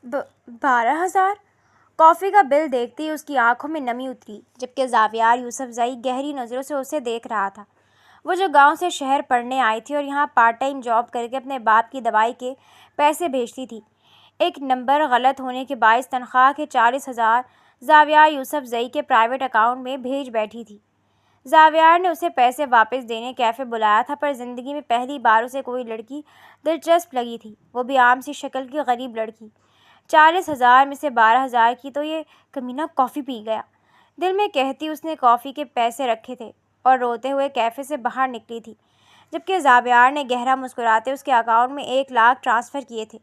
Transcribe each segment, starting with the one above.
12,000! کافی کا بل دیکھتے ہی اس کی آنکھوں میں نمی اتری، جبکہ زاویار یوسف زئی گہری نظروں سے اسے دیکھ رہا تھا۔ وہ جو گاؤں سے شہر پڑھنے آئی تھی اور یہاں پارٹ ٹائم جاب کر کے اپنے باپ کی دوائی کے پیسے بھیجتی تھی، ایک نمبر غلط ہونے کے باعث تنخواہ کے 40,000 زاویار یوسف زئی کے پرائیویٹ اکاؤنٹ میں بھیج بیٹھی تھی۔ زاویار نے اسے پیسے واپس دینے کیفے بلایا تھا، پر زندگی میں پہلی بار اسے کوئی لڑکی دلچسپ لگی تھی، وہ بھی عام سی شکل کی غریب لڑکی۔ 40,000 میں سے 12,000 کی تو یہ کمینہ کافی پی گیا، دل میں کہتی اس نے کافی کے پیسے رکھے تھے اور روتے ہوئے کیفے سے باہر نکلی تھی، جبکہ زاویار نے گہرا مسکراتے اس کے اکاؤنٹ میں 1,00,000 ٹرانسفر کیے تھے۔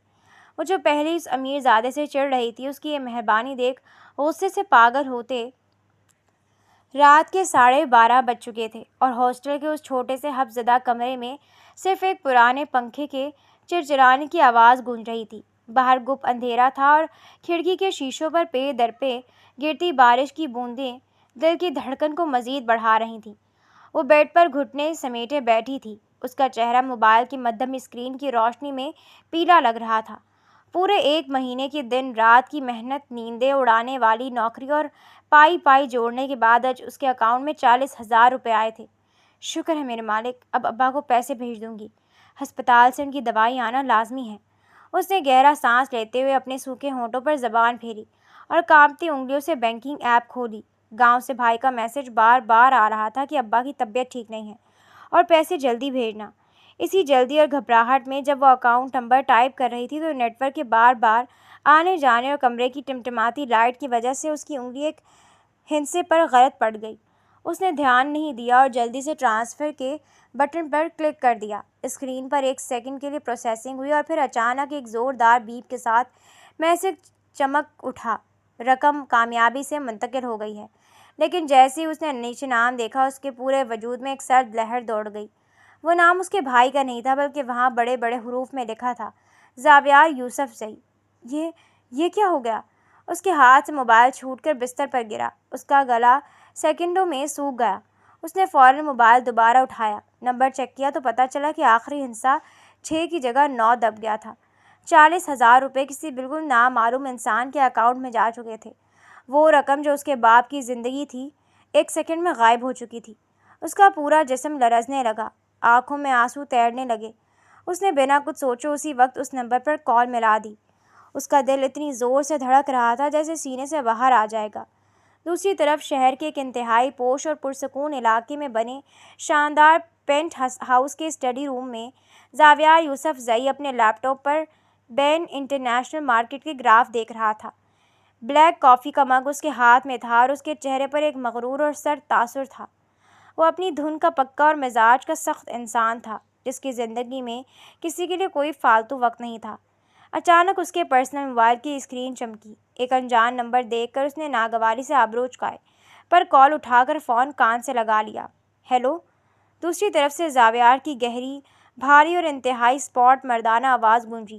وہ جو پہلے اس امیر زادے سے چڑھ رہی تھی، اس کی یہ مہربانی دیکھ غصے سے پاگل ہوتے رات کے 12:30 بج چکے تھے اور ہاسٹل کے اس چھوٹے سے حفظ-زدہ کمرے میں صرف ایک پرانے پنکھے کے چرچرانے کی آواز گونج رہی تھی۔ باہر گپ اندھیرا تھا اور کھڑکی کے شیشوں پر پے در پے گرتی بارش کی بوندیں دل کی دھڑکن کو مزید بڑھا رہی تھیں۔ وہ بیڈ پر گھٹنے سمیٹے بیٹھی تھی، اس کا چہرہ موبائل کی مدھم اسکرین کی روشنی میں پیلا لگ رہا تھا۔ پورے 1 مہینے کی دن رات کی محنت، نیندیں اڑانے والی نوکری اور پائی جوڑنے کے بعد آج اس کے اکاؤنٹ میں 40,000 روپے آئے تھے۔ شکر ہے میرے مالک، اب ابا کو پیسے بھیج دوں گی، ہسپتال سے ان کی دوائی آنا لازمی ہے۔ اس نے گہرا سانس لیتے ہوئے اپنے سوکھے ہونٹوں پر زبان پھیری اور کانپتی انگلیوں سے بینکنگ ایپ کھولی۔ گاؤں سے بھائی کا میسج بار بار آ رہا تھا کہ ابا کی طبیعت ٹھیک نہیں ہے اور پیسے جلدی بھیجنا۔ اسی جلدی اور گھبراہٹ میں جب وہ اکاؤنٹ نمبر ٹائپ کر رہی تھی تو نیٹ ورک کے بار بار آنے جانے اور کمرے کی ٹمٹماتی لائٹ کی وجہ سے اس کی انگلی ایک ہندسے پر غلط پڑ گئی۔ اس نے دھیان نہیں دیا اور جلدی سے ٹرانسفر کے بٹن پر کلک کر دیا۔ اسکرین پر 1 سیکنڈ کے لیے پروسیسنگ ہوئی اور پھر اچانک ایک زوردار بیپ کے ساتھ میسج چمک اٹھا، رقم کامیابی سے منتقل ہو گئی ہے۔ لیکن جیسے ہی اس نے نیچے نام دیکھا، اس کے پورے وجود میں ایک سرد لہر دوڑ گئی۔ وہ نام اس کے بھائی کا نہیں تھا، بلکہ وہاں بڑے بڑے حروف میں لکھا تھا، زاویار یوسف زئی۔ یہ کیا ہو گیا؟ اس کے ہاتھ سے موبائل چھوٹ کر بستر پر گرا، اس کا گلا سیکنڈوں میں سوکھ گیا۔ اس نے فوراً موبائل دوبارہ اٹھایا، نمبر چیک کیا تو پتہ چلا کہ آخری ہندسہ 6 کی جگہ 9 دب گیا تھا۔ 40,000 روپے کسی بالکل نامعلوم انسان کے اکاؤنٹ میں جا چکے تھے۔ وہ رقم جو اس کے باپ کی زندگی تھی، 1 سیکنڈ میں غائب ہو چکی تھی۔ اس کا پورا جسم لرزنے لگا، آنکھوں میں آنسو تیرنے لگے۔ اس نے بنا کچھ سوچے اسی وقت اس نمبر پر کال ملا دی۔ اس کا دل اتنی زور سے دھڑک رہا تھا جیسے سینے سے باہر آ جائے گا۔ دوسری طرف شہر کے ایک انتہائی پوش اور پرسکون علاقے میں بنے شاندار پینٹ ہاؤس کے اسٹڈی روم میں زاویار یوسف زئی اپنے لیپ ٹاپ پر بین انٹرنیشنل مارکیٹ کے گراف دیکھ رہا تھا۔ بلیک کافی کا مگ اس کے ہاتھ میں تھا اور اس کے چہرے پر ایک مغرور اور سرد تاثر تھا۔ وہ اپنی دھن کا پکا اور مزاج کا سخت انسان تھا، جس کی زندگی میں کسی کے لیے کوئی فالتو وقت نہیں تھا۔ اچانک اس کے پرسنل موبائل کی اسکرین چمکی۔ ایک انجان نمبر دیکھ کر اس نے ناگواری سے آبرو جھکائے، پر کال اٹھا کر فون کان سے لگا لیا۔ ہیلو؟ دوسری طرف سے زاویار کی گہری، بھاری اور انتہائی اسپاٹ مردانہ آواز گونجی،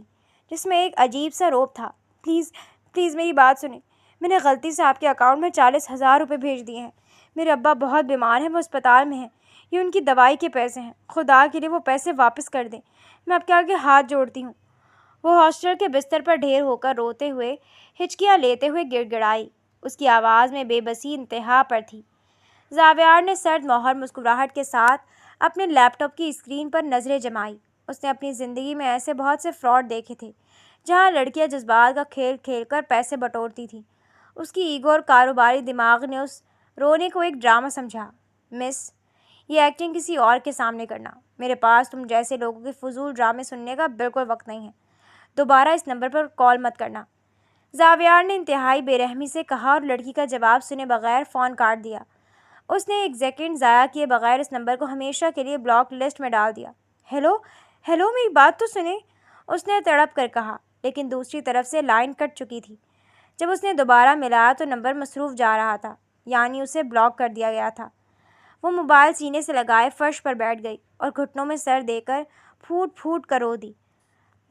جس میں ایک عجیب سا رعب تھا۔ پلیز میری بات سنیں، میں نے غلطی سے آپ کے اکاؤنٹ میں 40,000 روپے بھیج دیے ہیں۔ میرے ابا بہت بیمار ہیں، وہ اسپتال میں ہیں، یہ ان کی دوائی کے پیسے ہیں، خدا کے لیے وہ پیسے واپس کر دیں، میں آپ کے آگے ہاتھ جوڑتی ہوں۔ وہ ہاسٹل کے بستر پر ڈھیر ہو کر روتے ہوئے، ہچکیاں لیتے ہوئے گڑ گڑائی، اس کی آواز میں بے بسی انتہا پر تھی۔ زاویار نے سرد مہر مسکراہٹ کے ساتھ اپنے لیپ ٹاپ کی اسکرین پر نظریں جمائیں۔ اس نے اپنی زندگی میں ایسے بہت سے فراڈ دیکھے تھے، جہاں لڑکیاں جذبات کا کھیل کھیل کر پیسے بٹورتی تھیں۔ اس کی ایگو اور کاروباری دماغ نے اس رونے کو ایک ڈرامہ سمجھا۔ مس، یہ ایکٹنگ کسی اور کے سامنے کرنا، میرے پاس تم جیسے لوگوں کے فضول ڈرامے سننے کا بالکل وقت نہیں ہے۔ دوبارہ اس نمبر پر کال مت کرنا، زاویار نے انتہائی بے رحمی سے کہا اور لڑکی کا جواب سنے بغیر فون کاٹ دیا۔ اس نے 1 سیکنڈ ضائع کیے بغیر اس نمبر کو ہمیشہ کے لیے بلاک لسٹ میں ڈال دیا۔ ہیلو میری بات تو سنیں، اس نے تڑپ کر کہا، لیکن دوسری طرف سے لائن کٹ چکی تھی۔ جب اس نے دوبارہ ملایا تو نمبر مصروف جا رہا تھا، یعنی اسے بلاک کر دیا گیا تھا۔ وہ موبائل سینے سے لگائے فرش پر بیٹھ گئی اور گھٹنوں میں سر دے کر پھوٹ پھوٹ کر رو دی۔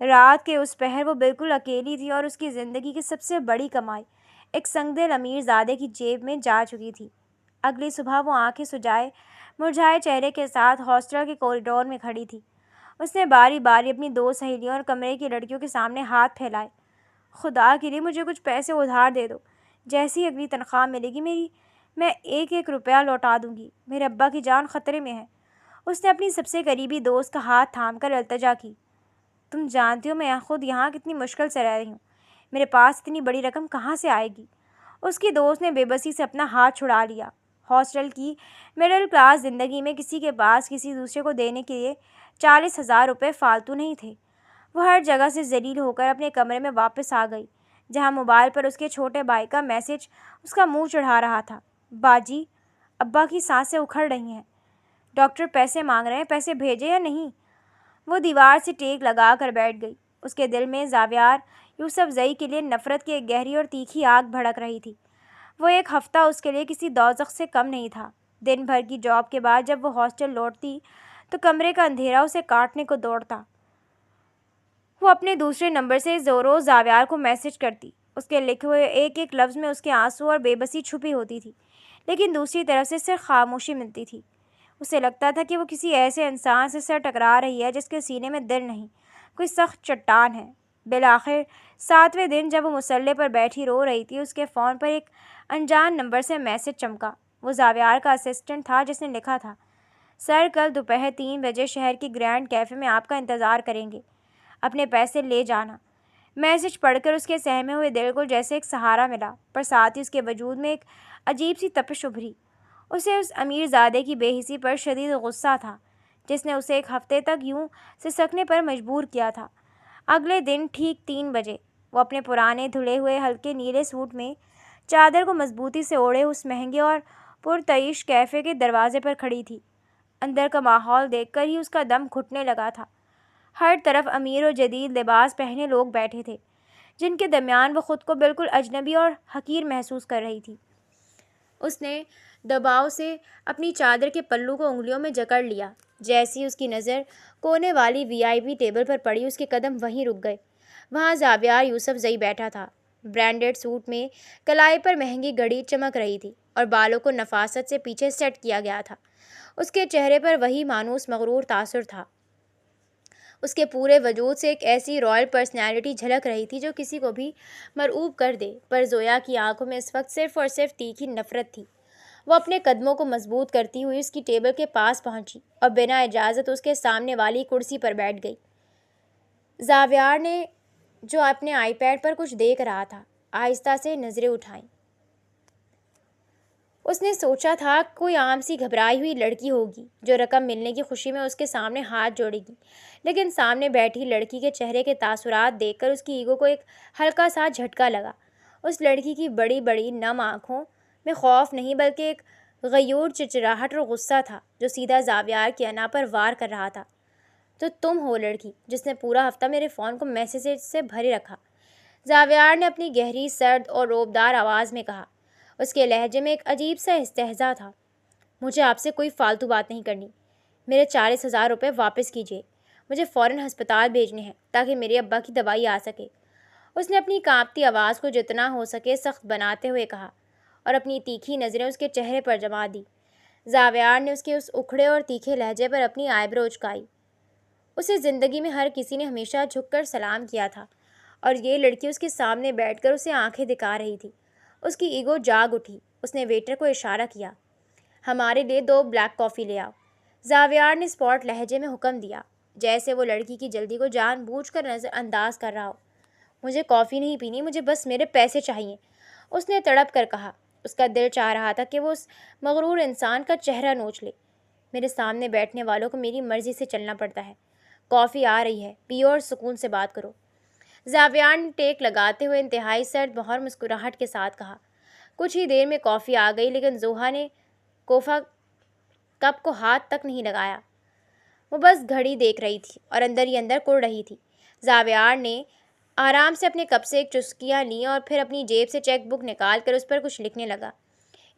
رات کے اس پہر وہ بالکل اکیلی تھی اور اس کی زندگی کی سب سے بڑی کمائی ایک سنگدل امیر زادے کی جیب میں جا چکی تھی۔ اگلی صبح وہ آنکھیں سجائے مرجھائے چہرے کے ساتھ ہاسٹل کے کوریڈور میں کھڑی تھی۔ اس نے باری باری اپنی 2 سہیلیوں اور کمرے کی لڑکیوں کے سامنے ہاتھ پھیلائے۔ خدا کے لیے مجھے کچھ پیسے ادھار دے دو، جیسی اگلی تنخواہ ملے گی میں ایک ایک روپیہ لوٹا دوں گی، میرے ابا کی جان خطرے میں ہے۔ اس نے اپنی سب سے قریبی دوست کا ہاتھ تھام کر التجا کی۔ تم جانتی ہو میں خود یہاں کتنی مشکل سے رہ رہی ہوں، میرے پاس اتنی بڑی رقم کہاں سے آئے گی؟ اس کی دوست نے بے بسی سے اپنا ہاتھ چھڑا لیا۔ ہاسٹل کی مڈل کلاس زندگی میں کسی کے پاس کسی دوسرے کو دینے کے لیے 40,000 روپے فالتو نہیں تھے۔ وہ ہر جگہ سے ذلیل ہو کر اپنے کمرے میں واپس آ گئی، جہاں موبائل پر اس کے چھوٹے بھائی کا میسج اس کا منہ چڑھا رہا تھا۔ باجی، ابا کی سانسیں اکھڑ رہی ہیں، ڈاکٹر پیسے مانگ رہے ہیں، پیسے بھیجے یا نہیں؟ وہ دیوار سے ٹیک لگا کر بیٹھ گئی۔ اس کے دل میں زاویار یوسف زئی کے لیے نفرت کی ایک گہری اور تیکھی آگ بھڑک رہی تھی۔ وہ ایک ہفتہ اس کے لیے کسی دوزخ سے کم نہیں تھا۔ دن بھر کی جاب کے بعد جب وہ ہاسٹل لوٹتی تو کمرے کا اندھیرا اسے کاٹنے کو دوڑتا۔ وہ اپنے دوسرے نمبر سے روز زاویار کو میسج کرتی۔ اس کے لکھے ہوئے ایک ایک لفظ میں اس کے آنسو اور بے بسی چھپی ہوتی تھی، لیکن دوسری طرف سے صرف خاموشی ملتی تھی۔ اسے لگتا تھا کہ وہ کسی ایسے انسان سے سر ٹکرا رہی ہے جس کے سینے میں دل نہیں، کوئی سخت چٹان ہے۔ بالآخر 7ویں دن جب وہ مصلے پر بیٹھی رو رہی تھی، اس کے فون پر ایک انجان نمبر سے میسج چمکا۔ وہ زاویار کا اسسٹنٹ تھا جس نے لکھا تھا، سر کل دوپہر 3 بجے شہر کی گرینڈ کیفے میں آپ کا انتظار کریں گے، اپنے پیسے لے جانا۔ میسج پڑھ کر اس کے سہمے ہوئے دل کو جیسے ایک سہارا ملا، پر ساتھ ہی اس کے وجود میں ایک عجیب سی تپش ابھری۔ اسے اس امیر زادے کی بے حسی پر شدید غصہ تھا، جس نے اسے ایک ہفتے تک یوں سسکنے پر مجبور کیا تھا۔ اگلے دن ٹھیک 3 بجے وہ اپنے پرانے دھلے ہوئے ہلکے نیلے سوٹ میں چادر کو مضبوطی سے اوڑھے اس مہنگے اور پرتعیش کیفے کے دروازے پر کھڑی تھی۔ اندر کا ماحول دیکھ کر ہی اس کا دم گھٹنے لگا تھا۔ ہر طرف امیر اور جدید لباس پہنے لوگ بیٹھے تھے، جن کے درمیان وہ خود کو بالکل اجنبی اور حقیر محسوس کر رہی تھی۔ اس نے دباؤ سے اپنی چادر کے پلو کو انگلیوں میں جکڑ لیا۔ جیسی اس کی نظر کونے والی VIP ٹیبل پر پڑی، اس کے قدم وہیں رک گئے۔ وہاں زاویار یوسف زئی بیٹھا تھا۔ برانڈڈ سوٹ میں کلائی پر مہنگی گھڑی چمک رہی تھی اور بالوں کو نفاست سے پیچھے سیٹ کیا گیا تھا۔ اس کے چہرے پر وہی مانوس مغرور تاثر تھا۔ اس کے پورے وجود سے ایک ایسی رائل پرسنالٹی جھلک رہی تھی جو کسی کو بھی مرعوب کر دے، پر زویا کی آنکھوں میں اس وقت صرف اور صرف تیکھی نفرت تھی۔ وہ اپنے قدموں کو مضبوط کرتی ہوئی اس کی ٹیبل کے پاس پہنچی اور بنا اجازت اس کے سامنے والی کرسی پر بیٹھ گئی۔ زاویار نے جو اپنے آئی پیڈ پر کچھ دیکھ رہا تھا، آہستہ سے نظریں اٹھائیں۔ اس نے سوچا تھا کوئی عام سی گھبرائی ہوئی لڑکی ہوگی جو رقم ملنے کی خوشی میں اس کے سامنے ہاتھ جوڑے گی، لیکن سامنے بیٹھی لڑکی کے چہرے کے تاثرات دیکھ کر اس کی ایگو کو ایک ہلکا سا جھٹکا لگا۔ اس لڑکی کی بڑی بڑی نم آنکھوں میں خوف نہیں بلکہ ایک غیور چچراہٹ اور غصہ تھا جو سیدھا زاویار کی انا پر وار کر رہا تھا۔ تو تم ہو لڑکی جس نے پورا ہفتہ میرے فون کو میسیج سے بھرے رکھا، زاویار نے اپنی گہری سرد اور روبدار آواز میں کہا۔ اس کے لہجے میں ایک عجیب سا استہزا تھا۔ مجھے آپ سے کوئی فالتو بات نہیں کرنی، میرے 40,000 روپے واپس کیجیے، مجھے فوراً ہسپتال بھیجنے ہیں تاکہ میرے ابا کی دوائی آ سکے۔ اس نے اپنی کانپتی آواز کو جتنا ہو سکے سخت بناتے ہوئے کہا اور اپنی تیکھی نظریں اس کے چہرے پر جما دی۔ زاویار نے اس کے اس اکھڑے اور تیکھے لہجے پر اپنی آئیبرو اچکائی۔ اسے زندگی میں ہر کسی نے ہمیشہ جھک کر سلام کیا تھا، اور یہ لڑکی اس کے سامنے بیٹھ کر اسے آنکھیں دکھا رہی تھی۔ اس کی ایگو جاگ اٹھی۔ اس نے ویٹر کو اشارہ کیا، ہمارے لیے 2 بلیک کافی لے آؤ۔ زاویار نے اسپاٹ لہجے میں حکم دیا، جیسے وہ لڑکی کی جلدی کو جان بوجھ کر نظر انداز کر رہا ہو۔ مجھے کافی نہیں پینی، مجھے بس میرے پیسے چاہیے، اس نے تڑپ کر کہا۔ اس کا دل چاہ رہا تھا کہ وہ اس مغرور انسان کا چہرہ نوچ لے۔ میرے سامنے بیٹھنے والوں کو میری مرضی سے چلنا پڑتا ہے۔ کافی آ رہی ہے، پیو اور سکون سے بات کرو۔ زاویار نے ٹیک لگاتے ہوئے انتہائی سرد بہر مسکراہٹ کے ساتھ کہا۔ کچھ ہی دیر میں کافی آ گئی، لیکن زوہا نے کوفہ کپ کو ہاتھ تک نہیں لگایا۔ وہ بس گھڑی دیکھ رہی تھی اور اندر ہی اندر کڑ رہی تھی۔ زاویار نے آرام سے اپنے کپ سے ایک چسکیاں لیں اور پھر اپنی جیب سے چیک بک نکال کر اس پر کچھ لکھنے لگا۔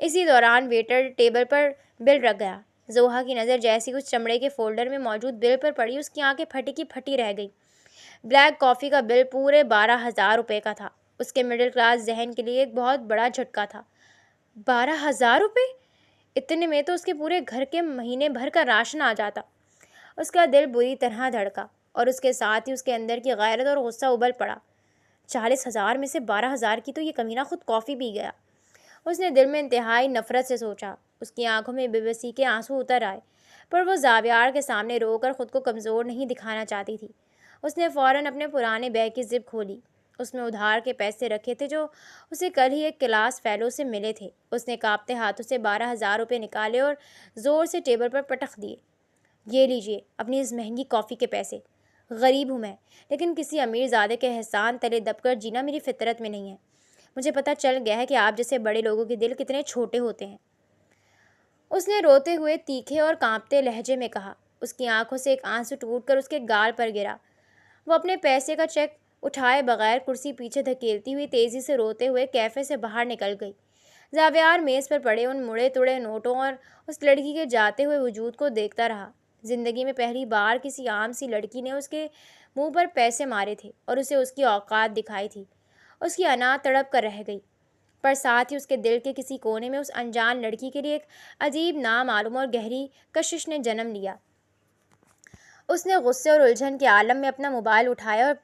اسی دوران ویٹر ٹیبل پر بل رکھ گیا۔ زوہا کی نظر جیسی اس چمڑے کے فولڈر میں موجود بل پر پڑی، اس کی آنکھیں پھٹی کی پھٹی رہ گئیں۔ بلیک کافی کا بل پورے 12,000 روپے کا تھا۔ اس کے مڈل کلاس ذہن کے لیے ایک بہت بڑا جھٹکا تھا۔ 12,000 روپے! اتنے میں تو اس کے پورے گھر کے مہینے بھر کا راشن آ جاتا۔ اس کا دل بری طرح دھڑکا اور اس کے ساتھ ہی اس کے اندر کی غیرت اور غصہ ابل پڑا۔ 40,000 میں سے 12,000 کی تو یہ کمینہ خود کافی پی گیا۔ اس نے دل میں انتہائی نفرت سے سوچا۔ اس کی آنکھوں میں بے بسی کے آنسو اتر آئے، پر وہ زاویار کے سامنے رو کر خود کو کمزور نہیں دکھانا چاہتی تھی۔ اس نے فوراً اپنے پرانے بیگ کی زپ کھولی۔ اس میں ادھار کے پیسے رکھے تھے جو اسے کل ہی ایک کلاس فیلو سے ملے تھے۔ اس نے کانپتے ہاتھوں سے 12,000 روپے نکالے اور زور سے ٹیبل پر پٹخ دیے۔ یہ لیجئے اپنی اس مہنگی کافی کے پیسے۔ غریب ہوں میں، لیکن کسی امیر زادے کے احسان تلے دب کر جینا میری فطرت میں نہیں ہے۔ مجھے پتہ چل گیا ہے کہ آپ جیسے بڑے لوگوں کے دل کتنے چھوٹے ہوتے ہیں۔ اس نے روتے ہوئے تیکھے اور کانپتے لہجے میں کہا۔ اس کی آنکھوں سے ایک آنسو ٹوٹ کر اس کے گال پر گرا۔ وہ اپنے پیسے کا چیک اٹھائے بغیر کرسی پیچھے دھکیلتی ہوئی تیزی سے روتے ہوئے کیفے سے باہر نکل گئی۔ زاویار میز پر پڑے ان مڑے توڑے نوٹوں اور اس لڑکی کے جاتے ہوئے وجود کو دیکھتا رہا۔ زندگی میں پہلی بار کسی عام سی لڑکی نے اس کے منہ پر پیسے مارے تھے اور اسے اس کی اوقات دکھائی تھی۔ اس کی انا تڑپ کر رہ گئی، پر ساتھ ہی اس کے دل کے کسی کونے میں اس انجان لڑکی کے لیے ایک عجیب نامعلوم اور گہری کشش نے جنم لیا۔ اس نے غصے اور الجھن کے عالم میں اپنا موبائل اٹھایا اور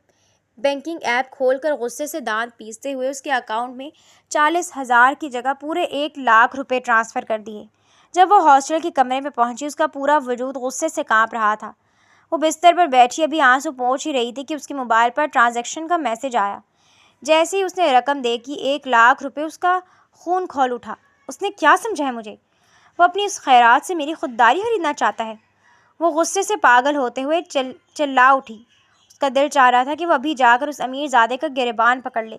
بینکنگ ایپ کھول کر غصے سے دانت پیستے ہوئے اس کے اکاؤنٹ میں 40,000 کی جگہ پورے 1,00,000 روپے ٹرانسفر کر دیے۔ جب وہ ہاسٹل کے کمرے میں پہنچی، اس کا پورا وجود غصے سے کانپ رہا تھا۔ وہ بستر پر بیٹھی ابھی آنسو پوچھ ہی رہی تھی کہ اس کے موبائل پر ٹرانزیکشن کا میسج آیا۔ جیسے ہی اس نے رقم دیکھی، 1,00,000 روپے، اس کا خون کھول اٹھا۔ اس نے کیا سمجھا ہے مجھے؟ وہ اپنی اس خیرات سے میری خودداری خریدنا چاہتا ہے؟ وہ غصے سے پاگل ہوتے ہوئے چلا اٹھی۔ اس کا دل چاہ رہا تھا کہ وہ ابھی جا کر اس امیر زادے کا گریبان پکڑ لے۔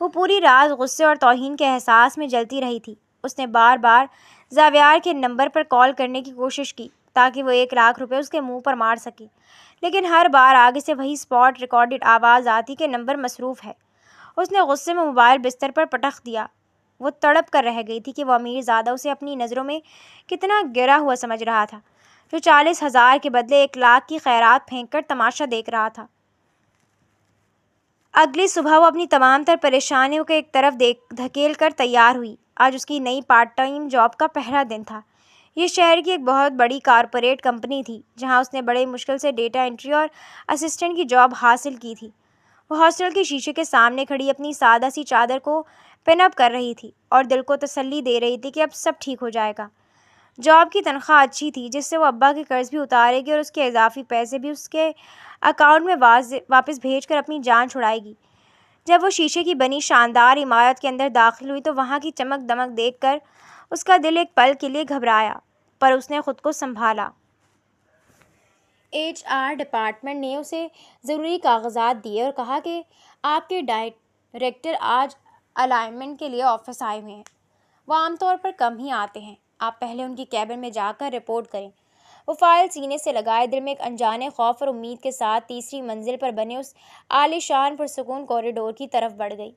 وہ پوری رات غصے اور توہین کے احساس میں جلتی رہی تھی۔ اس نے بار بار زاویار کے نمبر پر کال کرنے کی کوشش کی تاکہ وہ 1,00,000 روپے اس کے منہ پر مار سکے، لیکن ہر بار آگے سے وہی اسپاٹ ریکارڈڈ آواز آتی کہ نمبر مصروف ہے۔ اس نے غصے میں موبائل بستر پر پٹخ دیا۔ وہ تڑپ کر رہ گئی تھی کہ وہ امیر زادہ اسے اپنی نظروں میں کتنا گرا ہوا سمجھ رہا تھا، جو 40,000 کے بدلے 1,00,000 کی خیرات پھینک کر تماشا دیکھ رہا تھا۔ اگلی صبح وہ اپنی تمام تر پریشانیوں کو ایک طرف دھکیل کر تیار ہوئی۔ آج اس کی نئی پارٹ ٹائم جاب کا پہلا دن تھا۔ یہ شہر کی ایک بہت بڑی کارپوریٹ کمپنی تھی، جہاں اس نے بڑے مشکل سے ڈیٹا انٹری اور اسسٹنٹ کی جاب حاصل کی تھی۔ وہ ہاسٹل کے شیشے کے سامنے کھڑی اپنی سادہ سی چادر کو پن اپ کر رہی تھی اور دل کو تسلی دے رہی تھی کہ اب سب ٹھیک ہو جائے گا۔ جاب کی تنخواہ اچھی تھی، جس سے وہ ابا کے قرض بھی اتارے گی اور اس کے اضافی پیسے بھی اس کے اکاؤنٹ میں واپس بھیج کر اپنی جان چھڑائے گی۔ جب وہ شیشے کی بنی شاندار عمارت کے اندر داخل ہوئی تو وہاں کی چمک دمک دیکھ کر اس کا دل ایک پل کے لیے گھبرایا، پر اس نے خود کو سنبھالا۔ HR ڈپارٹمنٹ نے اسے ضروری کاغذات دیے اور کہا کہ آپ کے ڈائریکٹر آج الائنمنٹ کے لیے آفس آئے ہوئے ہیں۔ وہ عام طور پر کم ہی آتے ہیں، آپ پہلے ان کی کیبن میں جا کر رپورٹ کریں۔ وہ فائل سینے سے لگائے دل میں ایک انجانے خوف اور امید کے ساتھ تیسری منزل پر بنے اس عالی شان پرسکون کوریڈور کی طرف بڑھ گئی۔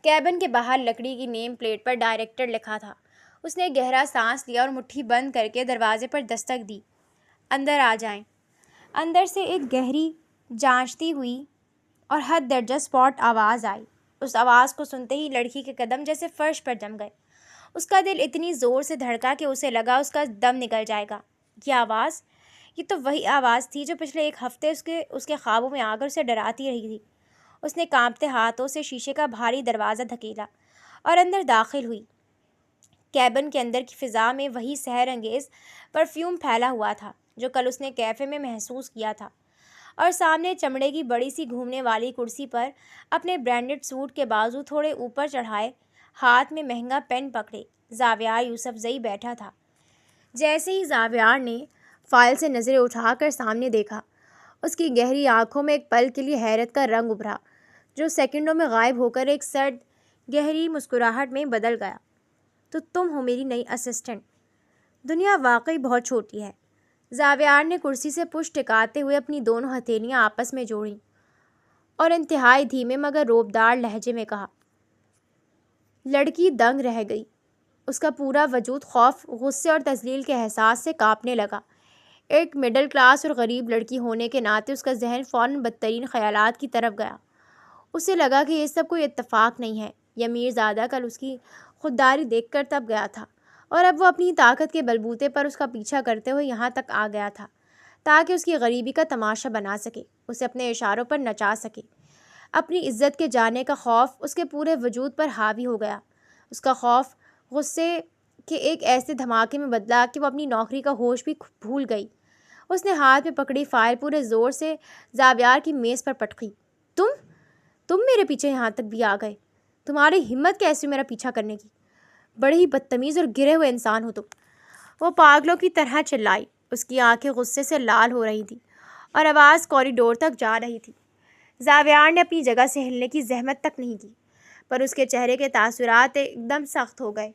کیبن کے باہر لکڑی کی نیم پلیٹ پر ڈائریکٹر لکھا تھا۔ اس نے گہرا سانس لیا اور مٹھی بند کر کے دروازے پر دستک دی۔ اندر آ جائیں۔ اندر سے ایک گہری، جانچتی ہوئی اور حد درجہ اسپاٹ آواز آئی۔ اس آواز کو سنتے ہی لڑکی کے قدم جیسے فرش پر جم گئے۔ اس کا دل اتنی زور سے دھڑکا کہ اسے لگا اس کا دم نکل جائے گا۔ یہ آواز، یہ تو وہی آواز تھی جو پچھلے ایک ہفتے اس کے خوابوں میں آ کر اسے ڈراتی رہی تھی۔ اس نے کانپتے ہاتھوں سے شیشے کا بھاری دروازہ دھکیلا اور اندر داخل ہوئی۔ کیبن کے اندر کی فضا میں وہی سحر انگیز پرفیوم پھیلا ہوا تھا جو کل اس نے کیفے میں محسوس کیا تھا، اور سامنے چمڑے کی بڑی سی گھومنے والی کرسی پر اپنے برانڈڈ سوٹ کے بازو تھوڑے اوپر چڑھائے، ہاتھ میں مہنگا پین پکڑے، زاویار یوسفزئی بیٹھا تھا۔ جیسے ہی زاویار نے فائل سے نظریں اٹھا کر سامنے دیکھا، اس کی گہری آنکھوں میں ایک پل کے لیے حیرت کا رنگ ابھرا، جو سیکنڈوں میں غائب ہو کر ایک سرد گہری مسکراہٹ میں بدل گیا۔ تو تم ہو میری نئی اسسٹنٹ؟ دنیا واقعی بہت چھوٹی ہے۔ زاویار نے کرسی سے پشت ٹکاتے ہوئے اپنی دونوں ہتھیلیاں آپس میں جوڑیں اور انتہائی دھیمے مگر روبدار لہجے میں کہا۔ لڑکی دنگ رہ گئی۔ اس کا پورا وجود خوف، غصے اور تذلیل کے احساس سے کانپنے لگا۔ ایک مڈل کلاس اور غریب لڑکی ہونے کے ناطے اس کا ذہن فوراً بدترین خیالات کی طرف گیا۔ اسے لگا کہ یہ سب کوئی اتفاق نہیں ہے۔ یہ امیر زادہ کل اس کی خودداری دیکھ کر تب گیا تھا، اور اب وہ اپنی طاقت کے بلبوتے پر اس کا پیچھا کرتے ہوئے یہاں تک آ گیا تھا تاکہ اس کی غریبی کا تماشا بنا سکے، اسے اپنے اشاروں پر نچا سکے۔ اپنی عزت کے جانے کا خوف اس کے پورے وجود پر حاوی ہو گیا۔ اس کا خوف غصے کے ایک ایسے دھماکے میں بدلا کہ وہ اپنی نوکری کا ہوش بھی بھول گئی۔ اس نے ہاتھ میں پکڑی فائل پورے زور سے زاویار کی میز پر پٹکی۔ تم میرے پیچھے یہاں تک بھی آ گئے؟ تمہاری ہمت کیسی میرا پیچھا کرنے کی؟ بڑے ہی بدتمیز اور گرے ہوئے انسان ہو تم۔ وہ پاگلوں کی طرح چلائی۔ اس کی آنکھیں غصے سے لال ہو رہی تھیں اور آواز کوریڈور تک جا رہی تھی۔ زاویار نے اپنی جگہ سے ہلنے کی زحمت تک نہیں کی، پر اس کے چہرے کے تاثرات ایک دم سخت ہو گئے۔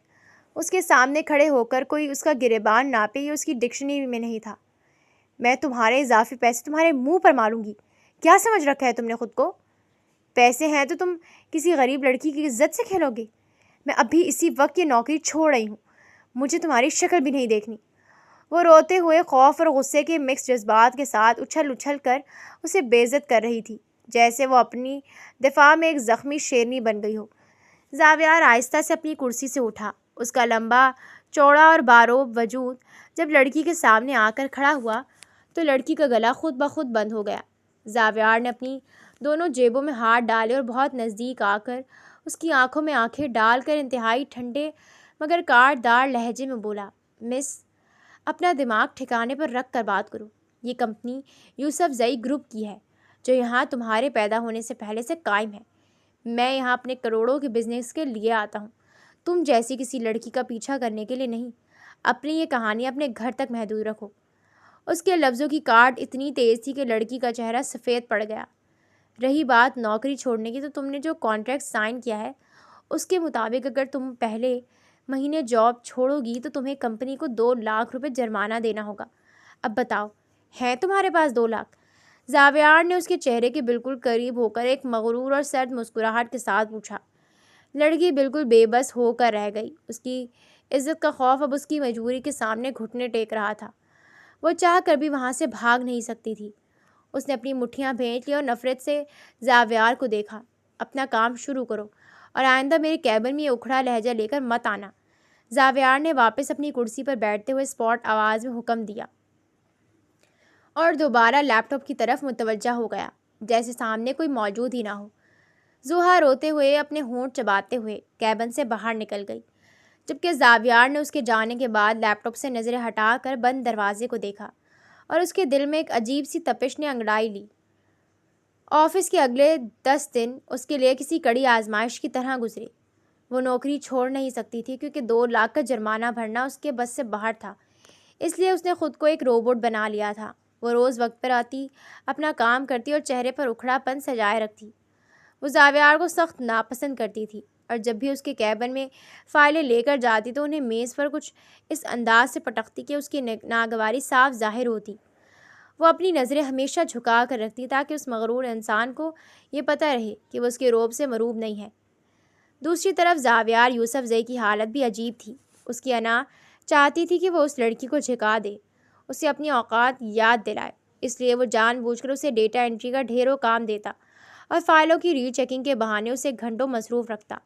اس کے سامنے کھڑے ہو کر کوئی اس کا گریبان ناپے یہ اس کی ڈکشنری میں نہیں تھا۔ میں تمہارے اضافی پیسے تمہارے منہ پر ماروں گی۔ کیا سمجھ رکھا ہے تم نے خود کو؟ پیسے ہیں تو تم کسی غریب لڑکی کی عزت سے کھیلو گے؟ میں ابھی اسی وقت یہ نوکری چھوڑ رہی ہوں، مجھے تمہاری شکل بھی نہیں دیکھنی۔ وہ روتے ہوئے خوف اور غصے کے مکس جذبات کے ساتھ اچھل کر اسے بے عزت کر رہی تھی، جیسے وہ اپنی دفاع میں ایک زخمی شیرنی بن گئی ہو۔ زاویار آہستہ سے اپنی کرسی سے اٹھا۔ اس کا لمبا چوڑا اور باروب وجود جب لڑکی کے سامنے آ کر کھڑا ہوا تو لڑکی کا گلا خود بخود بند ہو گیا۔ زاویار نے اپنی دونوں جیبوں میں ہاتھ ڈالے اور بہت نزدیک آ کر اس کی آنکھوں میں آنکھیں ڈال کر انتہائی ٹھنڈے مگر کاٹدار لہجے میں بولا، مس، اپنا دماغ ٹھکانے پر رکھ کر بات کرو۔ یہ کمپنی یوسف زئی گروپ کی ہے، جو یہاں تمہارے پیدا ہونے سے پہلے سے قائم ہے۔ میں یہاں اپنے کروڑوں کے بزنس کے لیے آتا ہوں، تم جیسی کسی لڑکی کا پیچھا کرنے کے لیے نہیں۔ اپنی یہ کہانی اپنے گھر تک محدود رکھو۔ اس کے لفظوں کی کاٹ اتنی تیز تھی کہ لڑکی کا چہرہ سفید پڑ گیا۔ رہی بات نوکری چھوڑنے کی، تو تم نے جو کانٹریکٹ سائن کیا ہے اس کے مطابق اگر تم پہلے مہینے جاب چھوڑو گی تو تمہیں کمپنی کو 2 لاکھ روپے جرمانہ دینا ہوگا۔ اب بتاؤ، ہیں تمہارے پاس 2 لاکھ؟ زاویار نے اس کے چہرے کے بالکل قریب ہو کر ایک مغرور اور سرد مسکراہٹ کے ساتھ پوچھا۔ لڑکی بالکل بے بس ہو کر رہ گئی۔ اس کی عزت کا خوف اب اس کی مجبوری کے سامنے گھٹنے ٹیک رہا تھا۔ وہ چاہ کر بھی وہاں سے بھاگ نہیں سکتی تھی۔ اس نے اپنی مٹھیاں بھینٹ لی اور نفرت سے زاویار کو دیکھا۔ اپنا کام شروع کرو اور آئندہ میرے کیبن میں یہ اکھڑا لہجہ لے کر مت آنا۔ زاویار نے واپس اپنی کرسی پر بیٹھتے ہوئے اسپاٹ آواز میں حکم دیا اور دوبارہ لیپ ٹاپ کی طرف متوجہ ہو گیا، جیسے سامنے کوئی موجود ہی نہ ہو۔ زوہا روتے ہوئے اپنے ہونٹ چباتے ہوئے کیبن سے باہر نکل گئی، جبکہ زاویار نے اس کے جانے کے بعد لیپ ٹاپ سے نظریں ہٹا کر بند دروازے کو دیکھا اور اس کے دل میں ایک عجیب سی تپش نے انگڑائی لی۔ آفس کے اگلے 10 دن اس کے لیے کسی کڑی آزمائش کی طرح گزرے۔ وہ نوکری چھوڑ نہیں سکتی تھی کیونکہ 2 لاکھ کا جرمانہ بھرنا اس کے بس سے باہر تھا، اس لیے اس نے خود کو ایک روبوٹ بنا لیا تھا۔ وہ روز وقت پر آتی، اپنا کام کرتی اور چہرے پر اکھڑا پن سجائے رکھتی۔ وہ زاویار کو سخت ناپسند کرتی تھی اور جب بھی اس کے کیبن میں فائلیں لے کر جاتی تو انہیں میز پر کچھ اس انداز سے پٹکتی کہ اس کی ناگواری صاف ظاہر ہوتی۔ وہ اپنی نظریں ہمیشہ جھکا کر رکھتی تاکہ اس مغرور انسان کو یہ پتہ رہے کہ وہ اس کے روب سے مروب نہیں ہے۔ دوسری طرف زاویار یوسف زئی کی حالت بھی عجیب تھی۔ اس کی انا چاہتی تھی کہ وہ اس لڑکی کو جھکا دے، اسے اپنی اوقات یاد دلائے، اس لیے وہ جان بوجھ کر اسے ڈیٹا انٹری کا ڈھیروں کام دیتا اور فائلوں کی ری چیکنگ کے بہانے اسے گھنٹوں مصروف رکھتا۔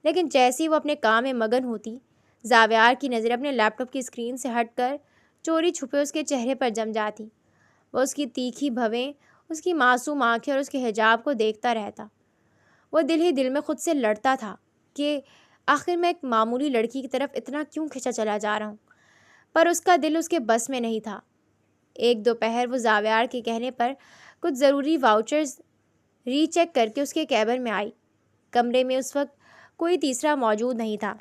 لیکن جیسے ہی وہ اپنے کام میں مگن ہوتی، زاویار کی نظریں اپنے لیپ ٹاپ کی اسکرین سے ہٹ کر چوری چھپے اس کے چہرے پر جم جاتی۔ وہ اس کی تیکھی بھویں، اس کی معصوم آنکھیں اور اس کے حجاب کو دیکھتا رہتا۔ وہ دل ہی دل میں خود سے لڑتا تھا کہ آخر میں ایک معمولی لڑکی کی طرف اتنا کیوں کھنچا چلا جا رہا ہوں، پر اس کا دل اس کے بس میں نہیں تھا۔ ایک دوپہر وہ زاویار کے کہنے پر کچھ ضروری واؤچرز ری چیک کر کے اس کے کیبن میں آئی۔ کمرے میں اس وقت کوئی تیسرا موجود نہیں تھا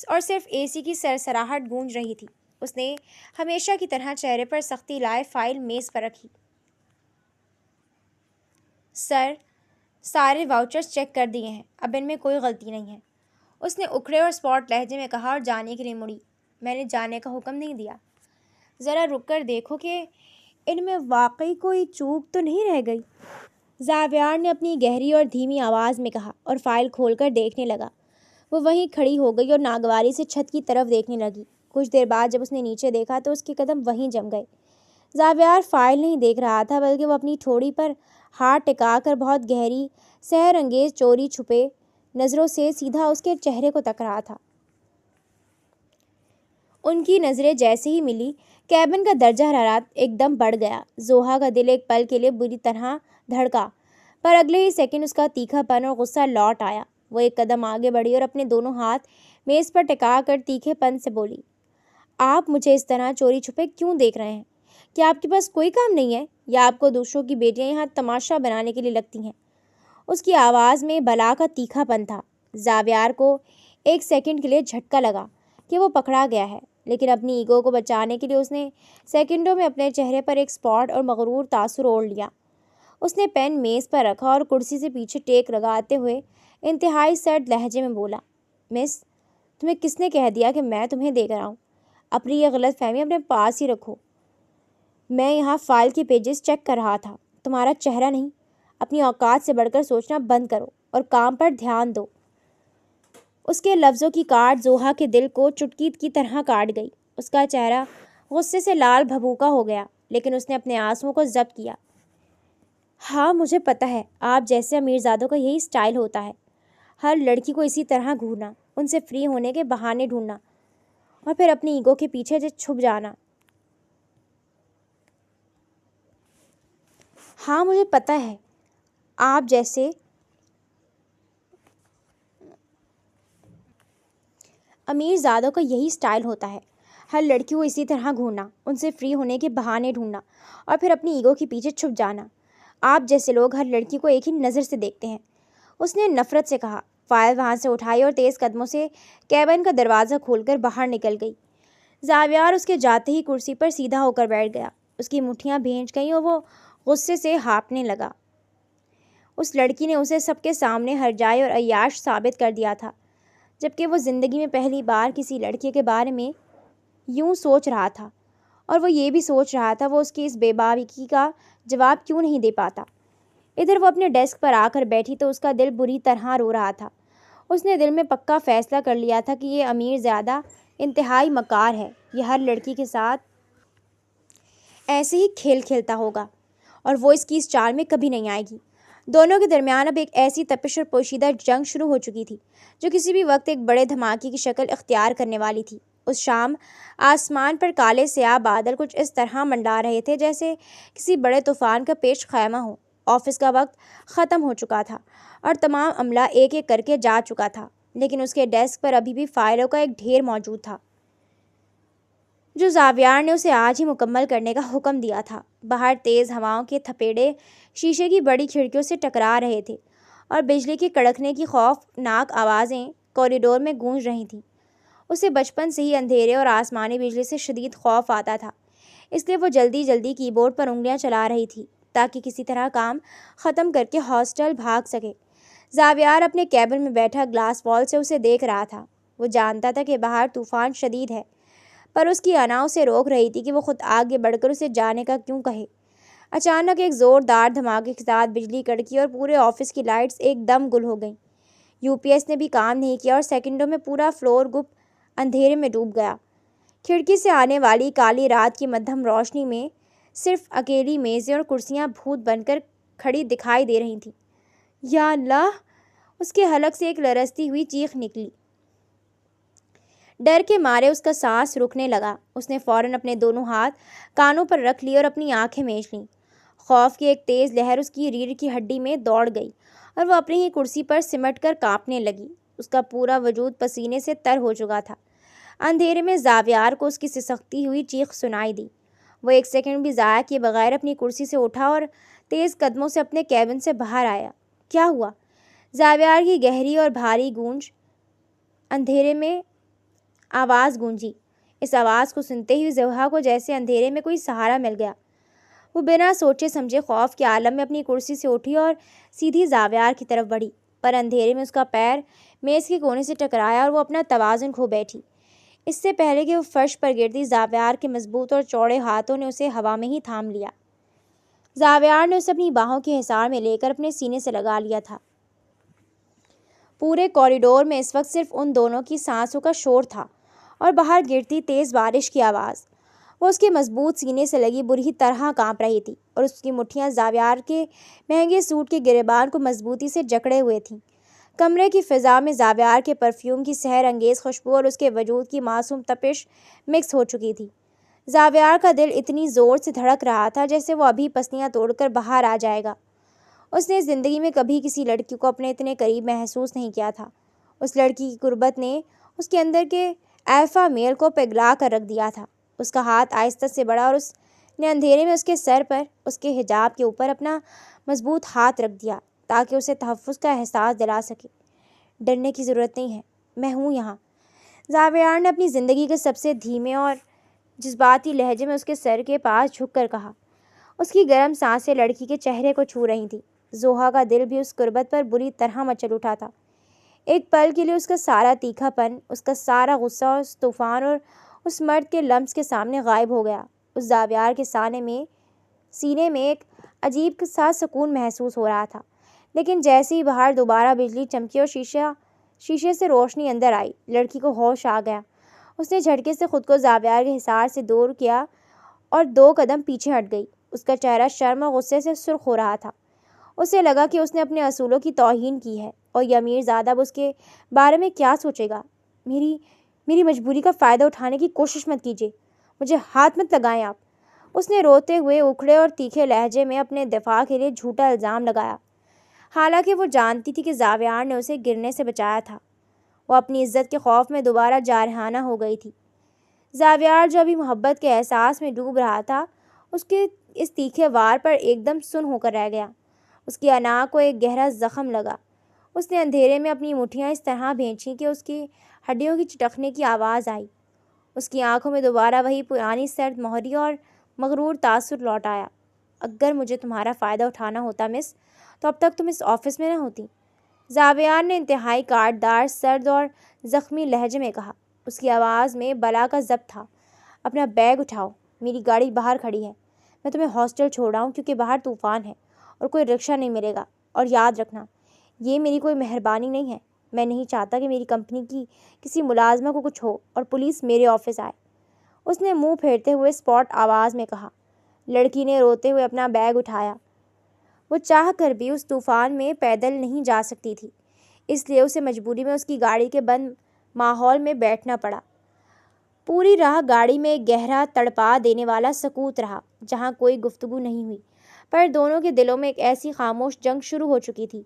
اور صرف اے سی کی سرسراہٹ گونج رہی تھی۔ اس نے ہمیشہ کی طرح چہرے پر سختی لائے فائل میز پر رکھی۔ سر، سارے واؤچرز چیک کر دیے ہیں، اب ان میں کوئی غلطی نہیں ہے، اس نے اکھڑے اور اسپاٹ لہجے میں کہا اور جانے کے لیے مڑی۔ میں نے جانے کا حکم نہیں دیا، ذرا رک کر دیکھو کہ ان میں واقعی کوئی چوک تو نہیں رہ گئی، زاویار نے اپنی گہری اور دھیمی آواز میں کہا اور فائل کھول کر دیکھنے لگا۔ وہ وہیں کھڑی ہو گئی اور ناگواری سے چھت کی طرف دیکھنے لگی۔ کچھ دیر بعد جب اس نے نیچے دیکھا تو اس کے قدم وہیں جم گئے۔ زاویار فائل نہیں دیکھ رہا تھا بلکہ وہ اپنی ٹھوڑی پر ہاتھ ٹکا کر بہت گہری سحر انگیز چوری چھپے نظروں سے سیدھا اس کے چہرے کو تک رہا تھا۔ ان کی نظریں جیسے ہی ملی کیبن کا درجہ حرارت ایک دم بڑھ گیا۔ زوہا کا دل ایک پل کے لیے بری طرح دھڑکا، پر اگلے ہی سیکنڈ اس کا تیکھا پن اور غصہ لوٹ آیا۔ وہ ایک قدم آگے بڑھی اور اپنے دونوں ہاتھ میز پر ٹکا کر تیکھے پن سے بولی، آپ مجھے اس طرح چوری چھپے کیوں دیکھ رہے ہیں؟ کیا آپ کے پاس کوئی کام نہیں ہے، یا آپ کو دوسروں کی بیٹیاں یہاں تماشا بنانے کے لیے لگتی ہیں؟ اس کی آواز میں بلا کا تیکھا پن تھا۔ زاویار کو ایک سیکنڈ کے لیے جھٹکا لگا کہ وہ پکڑا گیا ہے، لیکن اپنی ایگو کو بچانے کے لیے اس نے سیکنڈوں میں اپنے چہرے پر ایک اسپاٹ اور مغرور تاثر اوڑھ لیا۔ اس نے پین میز پر رکھا اور کرسی سے پیچھے ٹیک لگاتے ہوئے انتہائی سرد لہجے میں بولا، مس، تمہیں کس نے کہہ دیا کہ میں تمہیں دیکھ رہا ہوں؟ اپنی یہ غلط فہمی اپنے پاس ہی رکھو۔ میں یہاں فائل کے پیجز چیک کر رہا تھا، تمہارا چہرہ نہیں۔ اپنی اوقات سے بڑھ کر سوچنا بند کرو اور کام پر دھیان دو۔ اس کے لفظوں کی کاٹ زوہا کے دل کو چٹکی کی طرح کاٹ گئی۔ اس کا چہرہ غصے سے لال بھبوکا ہو گیا، لیکن اس نے اپنے آنسوؤں کو ضبط کیا۔ ہاں مجھے پتہ ہے، آپ جیسے امیرزادوں کا یہی سٹائل ہوتا ہے، ہر لڑکی کو اسی طرح گھورنا، ان سے فری ہونے کے بہانے ڈھونڈنا اور پھر اپنی ایگو کے پیچھے چھپ جانا۔ ہاں مجھے پتہ ہے، آپ جیسے امیرزادوں کا یہی سٹائل ہوتا ہے، ہر لڑکی کو اسی طرح گھورنا، ان سے فری ہونے کے بہانے ڈھونڈنا اور پھر اپنی ایگو کے پیچھے چھپ جانا۔ آپ جیسے لوگ ہر لڑکی کو ایک ہی نظر سے دیکھتے ہیں، اس نے نفرت سے کہا۔ فائل وہاں سے اٹھائی اور تیز قدموں سے کیبن کا دروازہ کھول کر باہر نکل گئی۔ زاویار اس کے جاتے ہی کرسی پر سیدھا ہو کر بیٹھ گیا۔ اس کی مٹھیاں بھینچ گئیں اور وہ غصے سے ہانپنے لگا۔ اس لڑکی نے اسے سب کے سامنے ہرجائی اور عیاش ثابت کر دیا تھا، جبکہ وہ زندگی میں پہلی بار کسی لڑکی کے بارے میں یوں سوچ رہا تھا، اور وہ یہ بھی سوچ رہا تھا وہ اس کی اس بے باکی کا جواب کیوں نہیں دے پاتا۔ ادھر وہ اپنے ڈیسک پر آ کر بیٹھی تو اس کا دل بری طرح رو رہا تھا۔ اس نے دل میں پکا فیصلہ کر لیا تھا کہ یہ امیر زیادہ انتہائی مکار ہے، یہ ہر لڑکی کے ساتھ ایسے ہی کھیل کھیلتا ہوگا اور وہ اس کی اس چال میں کبھی نہیں آئے گی۔ دونوں کے درمیان اب ایک ایسی تپش اور پوشیدہ جنگ شروع ہو چکی تھی جو کسی بھی وقت ایک بڑے دھماکے کی شکل اختیار کرنے والی تھی۔ اس شام آسمان پر کالے سیاہ بادل کچھ اس طرح منڈلا رہے تھے جیسے کسی بڑے طوفان کا پیش خیمہ ہو۔ آفس کا وقت ختم ہو چکا تھا اور تمام عملہ ایک ایک کر کے جا چکا تھا، لیکن اس کے ڈیسک پر ابھی بھی فائلوں کا ایک ڈھیر موجود تھا جو زاویار نے اسے آج ہی مکمل کرنے کا حکم دیا تھا۔ باہر تیز ہواؤں کے تھپیڑے شیشے کی بڑی کھڑکیوں سے ٹکرا رہے تھے اور بجلی کے کڑکنے کی خوفناک آوازیں کوریڈور میں گونج رہی تھیں۔ اسے بچپن سے ہی اندھیرے اور آسمانی بجلی سے شدید خوف آتا تھا، اس لیے وہ جلدی جلدی کی بورڈ پر انگلیاں چلا رہی تھی تاکہ کسی طرح کام ختم کر کے ہاسٹل بھاگ سکے۔ زاویار اپنے کیبن میں بیٹھا گلاس وال سے اسے دیکھ رہا تھا۔ وہ جانتا تھا کہ باہر طوفان شدید ہے، پر اس کی انا اسے روک رہی تھی کہ وہ خود آگے بڑھ کر اسے جانے کا کیوں کہے۔ اچانک ایک زوردار دھماکے کے ساتھ بجلی کڑکی اور پورے آفس کی لائٹس ایک دم گل ہو گئیں۔ یو پی ایس نے بھی کام نہیں کیا اور سیکنڈوں میں پورا فلور گپ اندھیرے میں ڈوب گیا۔ کھڑکی سے آنے والی کالی رات کی مدھم روشنی میں صرف اکیلی میزیں اور کرسیاں بھوت بن کر کھڑی دکھائی دے رہی تھیں۔ یا اللہ! اس کے حلق سے ایک لرزتی ہوئی چیخ نکلی۔ ڈر کے مارے اس کا سانس رکنے لگا۔ اس نے فوراً اپنے دونوں ہاتھ کانوں پر رکھ لیے اور اپنی آنکھیں میچ لیں۔ خوف کی ایک تیز لہر اس کی ریڑھ کی ہڈی میں دوڑ گئی اور وہ اپنی ہی کرسی پر سمٹ کر کانپنے لگی۔ اس کا پورا وجود پسینے سے تر ہو چکا تھا۔ اندھیرے میں زاویار کو اس کی سسکتی ہوئی چیخ سنائی دی۔ وہ ایک سیکنڈ بھی ضائع کیے بغیر اپنی کرسی سے اٹھا اور تیز قدموں سے اپنے کیبن سے باہر آیا۔ کیا ہوا؟ زاویار کی گہری اور بھاری گونج اندھیرے میں آواز گونجی۔ اس آواز کو سنتے ہی زوہا کو جیسے اندھیرے میں کوئی سہارا مل گیا۔ وہ بنا سوچے سمجھے خوف کے عالم میں اپنی کرسی سے اٹھی اور سیدھی زاویار کی طرف بڑھی، پر اندھیرے میں اس کا پیر میز کے کونے سے ٹکرایا اور وہ اپنا توازن کھو بیٹھی۔ اس سے پہلے کہ وہ فرش پر گرتی، زاویار کے مضبوط اور چوڑے ہاتھوں نے اسے ہوا میں ہی تھام لیا۔ زاویار نے اسے اپنی باہوں کے حصار میں لے کر اپنے سینے سے لگا لیا تھا۔ پورے کوریڈور میں اس وقت صرف ان دونوں کی سانسوں کا شور تھا اور باہر گرتی تیز بارش کی آواز۔ وہ اس کے مضبوط سینے سے لگی بری طرح کانپ رہی تھی اور اس کی مٹھیاں زاویار کے مہنگے سوٹ کے گریبان کو مضبوطی سے جکڑے ہوئے تھیں۔ کمرے کی فضا میں زاویار کے پرفیوم کی سحر انگیز خوشبو اور اس کے وجود کی معصوم تپش مکس ہو چکی تھی۔ زاویار کا دل اتنی زور سے دھڑک رہا تھا جیسے وہ ابھی پسلیاں توڑ کر باہر آ جائے گا۔ اس نے زندگی میں کبھی کسی لڑکی کو اپنے اتنے قریب محسوس نہیں کیا تھا۔ اس لڑکی کی قربت نے اس کے اندر کے الفا میل کو پگھلا کر رکھ دیا تھا۔ اس کا ہاتھ آہستہ سے بڑھا اور اس نے اندھیرے میں اس کے سر پر، اس کے حجاب کے اوپر اپنا مضبوط ہاتھ رکھ دیا تاکہ اسے تحفظ کا احساس دلا سکے۔ ڈرنے کی ضرورت نہیں ہے، میں ہوں یہاں، زاویار نے اپنی زندگی کے سب سے دھیمے اور جذباتی لہجے میں اس کے سر کے پاس جھک کر کہا۔ اس کی گرم سانسیں لڑکی کے چہرے کو چھو رہی تھیں۔ زوہا کا دل بھی اس قربت پر بری طرح مچل اٹھا تھا۔ ایک پل کے لیے اس کا سارا تیکھا پن، اس کا سارا غصہ اور اس طوفان اور اس مرد کے لمس کے سامنے غائب ہو گیا۔ اس زاویار کے سینے میں ایک عجیب سا سکون محسوس ہو رہا تھا، لیکن جیسے ہی باہر دوبارہ بجلی چمکی اور شیشے سے روشنی اندر آئی، لڑکی کو ہوش آ گیا۔ اس نے جھٹکے سے خود کو زاویار کے حصار سے دور کیا اور 2 قدم پیچھے ہٹ گئی۔ اس کا چہرہ شرم اور غصے سے سرخ ہو رہا تھا۔ اسے لگا کہ اس نے اپنے اصولوں کی توہین کی ہے، اور یہ امیر زادہ اب اس کے بارے میں کیا سوچے گا۔ میری مجبوری کا فائدہ اٹھانے کی کوشش مت کیجیے، مجھے ہاتھ مت لگائیں آپ، اس نے روتے ہوئے اکھڑے اور تیکھے لہجے میں اپنے دفاع کے لیے جھوٹا الزام لگایا، حالانکہ وہ جانتی تھی کہ زاویار نے اسے گرنے سے بچایا تھا۔ وہ اپنی عزت کے خوف میں دوبارہ جارحانہ ہو گئی تھی۔ زاویار جو ابھی محبت کے احساس میں ڈوب رہا تھا، اس کے اس تیکھے وار پر ایک دم سن ہو کر رہ گیا۔ اس کی انا کو ایک گہرا زخم لگا۔ اس نے اندھیرے میں اپنی مٹھیاں اس طرح بھینچیں کہ اس کی ہڈیوں کی چٹکنے کی آواز آئی۔ اس کی آنکھوں میں دوبارہ وہی پرانی سرد مہری اور مغرور تاثر لوٹ آیا۔ اگر مجھے تمہارا فائدہ اٹھانا ہوتا مس، تو اب تک تم اس آفس میں نہ ہوتی، زاویار نے انتہائی کاٹدار، سرد اور زخمی لہجے میں کہا۔ اس کی آواز میں بلا کا ضبط تھا۔ اپنا بیگ اٹھاؤ، میری گاڑی باہر کھڑی ہے، میں تمہیں ہاسٹل چھوڑ رہا ہوں کیونکہ باہر طوفان ہے اور کوئی رکشہ نہیں ملے گا، اور یاد رکھنا یہ میری کوئی مہربانی نہیں ہے، میں نہیں چاہتا کہ میری کمپنی کی کسی ملازمہ کو کچھ ہو اور پولیس میرے آفس آئے، اس نے منہ پھیرتے ہوئے اسپاٹ آواز میں کہا۔ لڑکی نے روتے ہوئے اپنا بیگ اٹھایا۔ وہ چاہ کر بھی اس طوفان میں پیدل نہیں جا سکتی تھی، اس لیے اسے مجبوری میں اس کی گاڑی کے بند ماحول میں بیٹھنا پڑا۔ پوری راہ گاڑی میں ایک گہرا، تڑپا دینے والا سکوت رہا، جہاں کوئی گفتگو نہیں ہوئی، پر دونوں کے دلوں میں ایک ایسی خاموش جنگ شروع ہو چکی تھی۔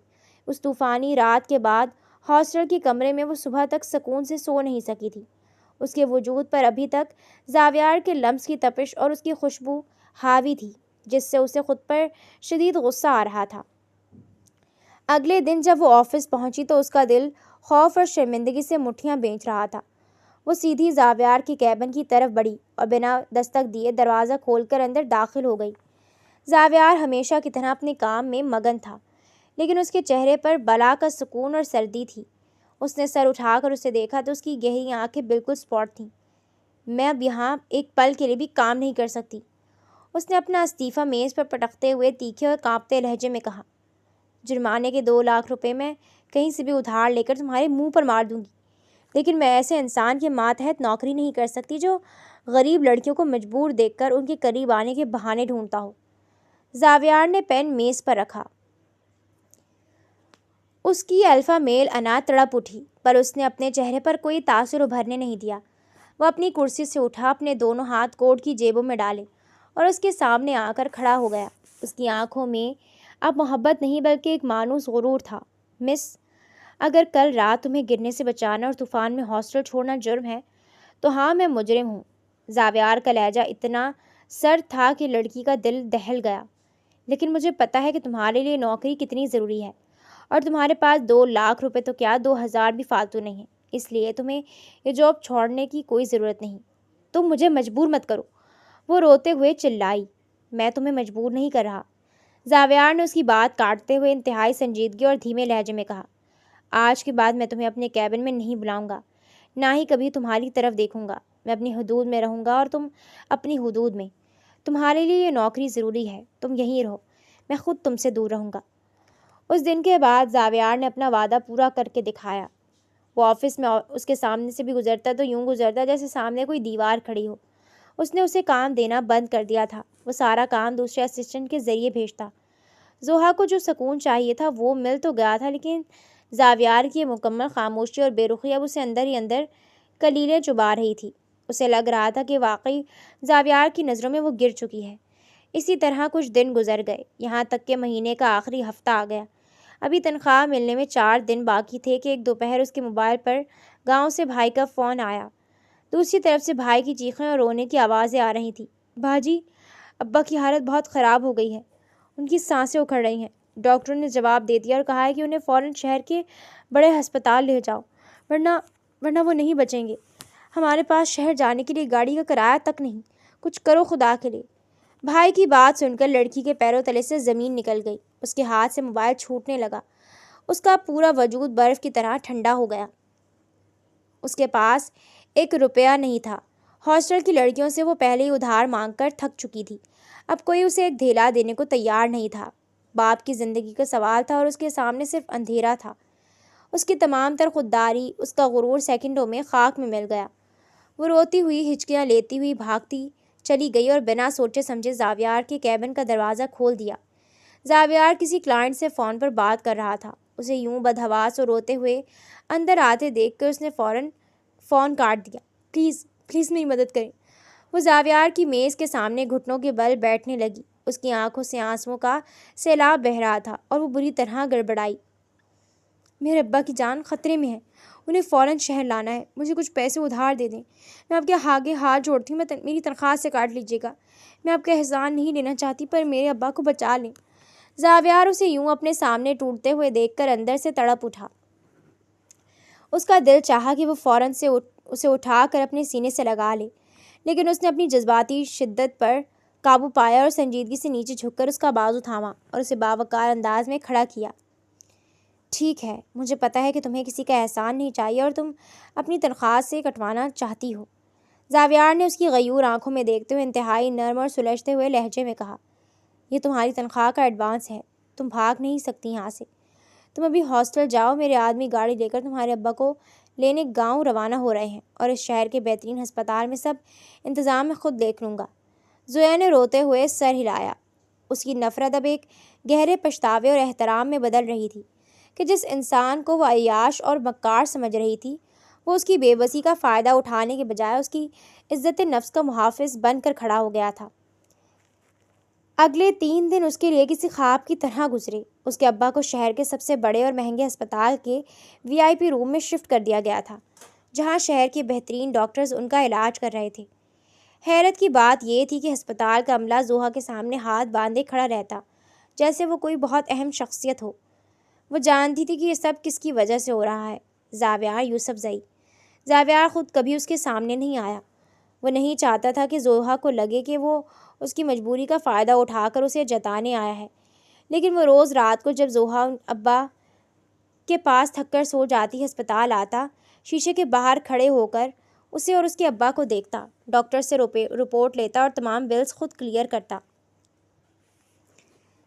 اس طوفانی رات کے بعد ہاسٹل کے کمرے میں وہ صبح تک سکون سے سو نہیں سکی تھی۔ اس کے وجود پر ابھی تک زاویار کے لمس کی تپش اور اس کی خوشبو حاوی تھی، جس سے اسے خود پر شدید غصہ آ رہا تھا۔ اگلے دن جب وہ آفس پہنچی تو اس کا دل خوف اور شرمندگی سے مٹھیاں بھینچ رہا تھا۔ وہ سیدھی زاویار کے کیبن کی طرف بڑھی اور بنا دستک دیے دروازہ کھول کر اندر داخل ہو گئی۔ زاویار ہمیشہ کی طرح اپنے کام میں مگن تھا، لیکن اس کے چہرے پر بلا کا سکون اور سردی تھی۔ اس نے سر اٹھا کر اسے دیکھا تو اس کی گہری آنکھیں بالکل اسپاٹ تھیں۔ میں اب یہاں ایک پل کے لیے بھی کام نہیں کر سکتی، اس نے اپنا استعفیٰ میز پر پٹکتے ہوئے تیکھے اور کانپتے لہجے میں کہا۔ جرمانے کے 2 لاکھ روپے میں کہیں سے بھی ادھار لے کر تمہارے منہ پر مار دوں گی، لیکن میں ایسے انسان کے ماتحت نوکری نہیں کر سکتی جو غریب لڑکیوں کو مجبور دیکھ کر ان کے قریب آنے کے بہانے ڈھونڈتا ہو۔ زاویار نے پین میز پر رکھا۔ اس کی الفا میل انا تڑپ اٹھی، پر اس نے اپنے چہرے پر کوئی تاثر ابھرنے نہیں دیا۔ وہ اپنی کرسی سے اٹھا، اپنے دونوں ہاتھ کوٹ کی جیبوں میں ڈالے اور اس کے سامنے آ کر کھڑا ہو گیا۔ اس کی آنکھوں میں اب محبت نہیں بلکہ ایک مانوس غرور تھا۔ مس، اگر کل رات تمہیں گرنے سے بچانا اور طوفان میں ہاسٹل چھوڑنا جرم ہے تو ہاں، میں مجرم ہوں۔ زاویار کا لہجہ اتنا سرد تھا کہ لڑکی کا دل دہل گیا۔ لیکن مجھے پتہ ہے کہ تمہارے لیے نوکری کتنی ضروری ہے، اور تمہارے پاس 2 لاکھ روپے تو کیا 2000 بھی فالتو نہیں ہیں، اس لیے تمہیں یہ جاب چھوڑنے کی کوئی ضرورت نہیں۔ تم مجھے مجبور مت کرو، وہ روتے ہوئے چلائی۔ میں تمہیں مجبور نہیں کر رہا، زاویار نے اس کی بات کاٹتے ہوئے انتہائی سنجیدگی اور دھیمے لہجے میں کہا۔ آج کے بعد میں تمہیں اپنے کیبن میں نہیں بلاؤں گا، نہ ہی کبھی تمہاری طرف دیکھوں گا۔ میں اپنی حدود میں رہوں گا اور تم اپنی حدود میں۔ تمہارے لیے یہ نوکری ضروری ہے، تم یہیں رہو، میں خود تم سے دور رہوں گا۔ اس دن کے بعد زاویار نے اپنا وعدہ پورا کر کے دکھایا۔ وہ آفس میں اس کے سامنے سے بھی گزرتا تو یوں گزرتا جیسے سامنے کوئی دیوار کھڑی ہو۔ اس نے اسے کام دینا بند کر دیا تھا۔ وہ سارا کام دوسرے اسسٹنٹ کے ذریعے بھیجتا۔ زوہا کو جو سکون چاہیے تھا وہ مل تو گیا تھا، لیکن زاویار کی یہ مکمل خاموشی اور بے رخی اب اسے اندر ہی اندر کلیلیں چبا رہی تھی۔ اسے لگ رہا تھا کہ واقعی زاویار کی نظروں میں وہ گر چکی ہے۔ اسی طرح کچھ دن گزر گئے، یہاں تک کہ مہینے کا آخری ہفتہ آ گیا۔ ابھی تنخواہ ملنے میں 4 دن باقی تھے کہ ایک دوپہر اس کے موبائل پر گاؤں سے بھائی کا فون آیا۔ دوسری طرف سے بھائی کی چیخیں اور رونے کی آوازیں آ رہی تھیں۔ باجی، ابا کی حالت بہت خراب ہو گئی ہے، ان کی سانسیں اکھڑ رہی ہیں۔ ڈاکٹروں نے جواب دے دیا اور کہا ہے کہ انہیں فوراً شہر کے بڑے ہسپتال لے جاؤ، ورنہ وہ نہیں بچیں گے۔ ہمارے پاس شہر جانے کے لیے گاڑی کا کرایہ تک نہیں، کچھ کرو خدا کے لیے۔ بھائی کی بات سن کر لڑکی کے پیروں تلے سے زمین نکل گئی۔ اس کے ہاتھ سے موبائل چھوٹنے لگا۔ اس کا پورا وجود برف کی طرح ٹھنڈا ہو گیا۔ اس کے پاس 1 روپیہ نہیں تھا۔ ہاسٹل کی لڑکیوں سے وہ پہلے ہی ادھار مانگ کر تھک چکی تھی۔ اب کوئی اسے ایک دھیلا دینے کو تیار نہیں تھا۔ باپ کی زندگی کا سوال تھا اور اس کے سامنے صرف اندھیرا تھا۔ اس کی تمام تر خودداری، اس کا غرور سیکنڈوں میں خاک میں مل گیا۔ وہ روتی ہوئی، ہچکیاں لیتی ہوئی بھاگتی چلی گئی اور بنا سوچے سمجھے زاویار کے کیبن کا دروازہ کھول دیا۔ زاویار کسی کلائنٹ سے فون پر بات کر رہا تھا۔ اسے یوں بدحواس اور روتے ہوئے اندر آتے دیکھ کر اس نے فوراً فون کاٹ دیا۔ پلیز میری مدد کریں۔ وہ زاویار کی میز کے سامنے گھٹنوں کے بل بیٹھنے لگی۔ اس کی آنکھوں سے آنسوؤں کا سیلاب بہہ رہا تھا اور وہ بری طرح گڑبڑائی۔ میرے ابا کی جان خطرے میں ہے، انہیں فوراً شہر لانا ہے، مجھے کچھ پیسے ادھار دے دیں، میں آپ کے آگے ہاتھ جوڑتی ہوں، میری تنخواہ سے کاٹ لیجیے گا، میں آپ کا احسان نہیں لینا چاہتی پر میرے ابا کو بچا لیں۔ زاویار اسے یوں اپنے سامنے ٹوٹتے ہوئے دیکھ کر اندر سے تڑپ اٹھا۔ اس کا دل چاہا کہ وہ فوراً سے اسے اٹھا کر اپنے سینے سے لگا لے، لیکن اس نے اپنی جذباتی شدت پر قابو پایا اور سنجیدگی سے نیچے جھک کر اس کا بازو تھاما اور اسے باوقار انداز میں کھڑا کیا۔ ٹھیک ہے، مجھے پتہ ہے کہ تمہیں کسی کا احسان نہیں چاہیے اور تم اپنی تنخواہ سے کٹوانا چاہتی ہو۔ زاویار نے اس کی غیور آنکھوں میں دیکھتے ہوئے انتہائی نرم اور سلجھتے ہوئے لہجے میں کہا، یہ تمہاری تنخواہ کا ایڈوانس ہے، تم بھاگ نہیں سکتی یہاں سے۔ تم ابھی ہاسٹل جاؤ، میرے آدمی گاڑی لے کر تمہارے ابا کو لینے گاؤں روانہ ہو رہے ہیں اور اس شہر کے بہترین ہسپتال میں سب انتظام میں خود دیکھ لوں گا۔ زویا نے روتے ہوئے سر ہلایا۔ اس کی نفرت اب ایک گہرے پچھتاوے اور احترام میں بدل رہی تھی کہ جس انسان کو وہ عیاش اور مکار سمجھ رہی تھی، وہ اس کی بے بسی کا فائدہ اٹھانے کے بجائے اس کی عزت نفس کا محافظ بن کر کھڑا ہو گیا تھا۔ اگلے 3 دن اس کے لیے کسی خواب کی طرح گزرے۔ اس کے ابا کو شہر کے سب سے بڑے اور مہنگے ہسپتال کے VIP روم میں شفٹ کر دیا گیا تھا، جہاں شہر کے بہترین ڈاکٹرز ان کا علاج کر رہے تھے۔ حیرت کی بات یہ تھی کہ ہسپتال کا عملہ زوہا کے سامنے ہاتھ باندھے کھڑا رہتا، جیسے وہ کوئی بہت اہم شخصیت ہو۔ وہ جانتی تھی کہ یہ سب کس کی وجہ سے ہو رہا ہے، زاویار یوسفزئی۔ زاویار خود کبھی اس کے سامنے نہیں آیا۔ وہ نہیں چاہتا تھا کہ زوہا کو لگے کہ وہ اس کی مجبوری کا فائدہ اٹھا کر اسے جتانے آیا ہے، لیکن وہ روز رات کو جب زوہا ابا کے پاس تھک کر سو جاتی ہسپتال آتا، شیشے کے باہر کھڑے ہو کر اسے اور اس کے ابا کو دیکھتا، ڈاکٹر سے رپورٹ لیتا اور تمام بلز خود کلیئر کرتا۔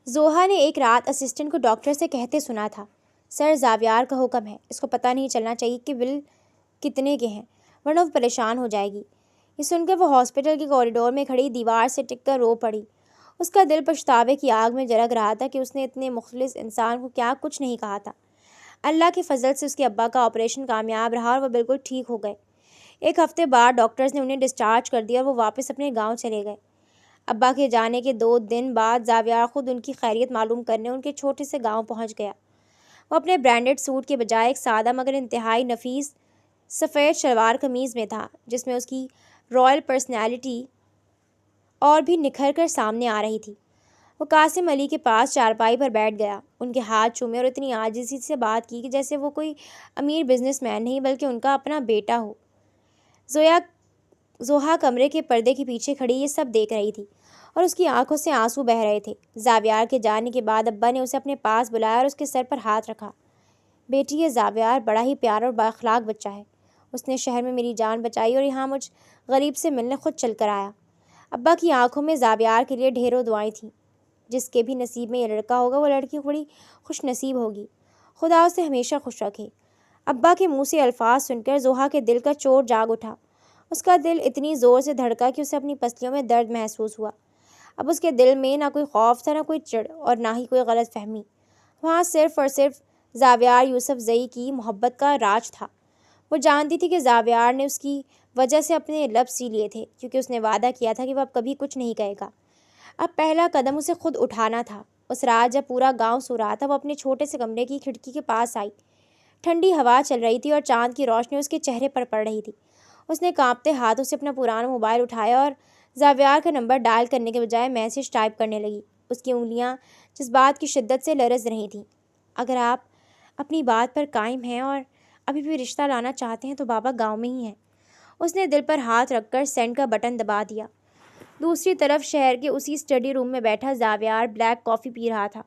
زوہا نے ایک رات اسسٹنٹ کو ڈاکٹر سے کہتے سنا تھا، سر زاویار کا حکم ہے، اس کو پتہ نہیں چلنا چاہیے کہ بل کتنے کے ہیں، ورنہ وہ پریشان ہو جائے گی۔ یہ سن کر وہ ہاسپٹل کے کوریڈور میں کھڑی دیوار سے ٹک کر رو پڑی۔ اس کا دل پچھتاوے کی آگ میں جلک رہا تھا کہ اس نے اتنے مخلص انسان کو کیا کچھ نہیں کہا تھا۔ اللہ کے فضل سے اس کے ابا کا آپریشن کامیاب رہا اور وہ بالکل ٹھیک ہو گئے۔ 1 ہفتے بعد ڈاکٹرز نے انہیں ڈسچارج کر دیا اور وہ واپس اپنے گاؤں چلے گئے۔ ابا کے جانے کے 2 دن بعد زاویار خود ان کی خیریت معلوم کرنے ان کے چھوٹے سے گاؤں پہنچ گیا۔ وہ اپنے برانڈڈ سوٹ کے بجائے ایک سادہ مگر انتہائی نفیس سفید شلوار قمیض میں تھا، جس میں اس کی رائل پرسنالٹی اور بھی نکھر کر سامنے آ رہی تھی۔ وہ قاسم علی کے پاس چارپائی پر بیٹھ گیا، ان کے ہاتھ چومے اور اتنی عاجزی سے بات کی کہ جیسے وہ کوئی امیر بزنس مین نہیں بلکہ ان کا اپنا بیٹا ہو۔ زوہا کمرے کے پردے کے پیچھے کھڑی یہ سب دیکھ رہی تھی اور اس کی آنکھوں سے آنسو بہہ رہے تھے۔ زاویار کے جانے کے بعد ابا نے اسے اپنے پاس بلایا اور اس کے سر پر ہاتھ رکھا۔ بیٹی، یہ زاویار بڑا ہی پیارا اور بااخلاق بچہ ہے، اس نے شہر میں میری جان بچائی اور یہاں مجھ غریب سے ملنے خود چل کر آیا۔ ابا کی آنکھوں میں زاویار کے لیے ڈھیروں دعائیں تھیں۔ جس کے بھی نصیب میں یہ لڑکا ہوگا وہ لڑکی بڑی خوش نصیب ہوگی، خدا اسے ہمیشہ خوش رکھے۔ ابا کے منہ سے الفاظ سن کر زوہا کے دل کا چور جاگ اٹھا۔ اس کا دل اتنی زور سے دھڑکا کہ اسے اپنی پسلیوں میں درد محسوس ہوا۔ اب اس کے دل میں نہ کوئی خوف تھا، نہ کوئی چڑ اور نہ ہی کوئی غلط فہمی۔ وہاں صرف اور صرف زاویار یوسفزئی کی محبت کا راج تھا۔ وہ جانتی تھی کہ زاویار نے اس کی وجہ سے اپنے لب سی لیے تھے، کیونکہ اس نے وعدہ کیا تھا کہ وہ اب کبھی کچھ نہیں کہے گا۔ اب پہلا قدم اسے خود اٹھانا تھا۔ اس رات جب پورا گاؤں سو رہا تھا، وہ اپنے چھوٹے سے کمرے کی کھڑکی کے پاس آئی۔ ٹھنڈی ہوا چل رہی تھی اور چاند کی روشنی اس کے چہرے پر پڑ رہی تھی۔ اس نے کانپتے ہاتھوں سے اپنا پرانا موبائل اٹھایا اور زاویار کا نمبر ڈائل کرنے کے بجائے میسج ٹائپ کرنے لگی۔ اس کی انگلیاں جذبات کی شدت سے لرز رہی تھیں۔ اگر آپ اپنی بات پر قائم ہیں اور ابھی بھی رشتہ لانا چاہتے ہیں تو بابا گاؤں میں ہی ہیں۔ اس نے دل پر ہاتھ رکھ کر سینڈ کا بٹن دبا دیا۔ دوسری طرف شہر کے اسی اسٹڈی روم میں بیٹھا زاویار بلیک کافی پی رہا تھا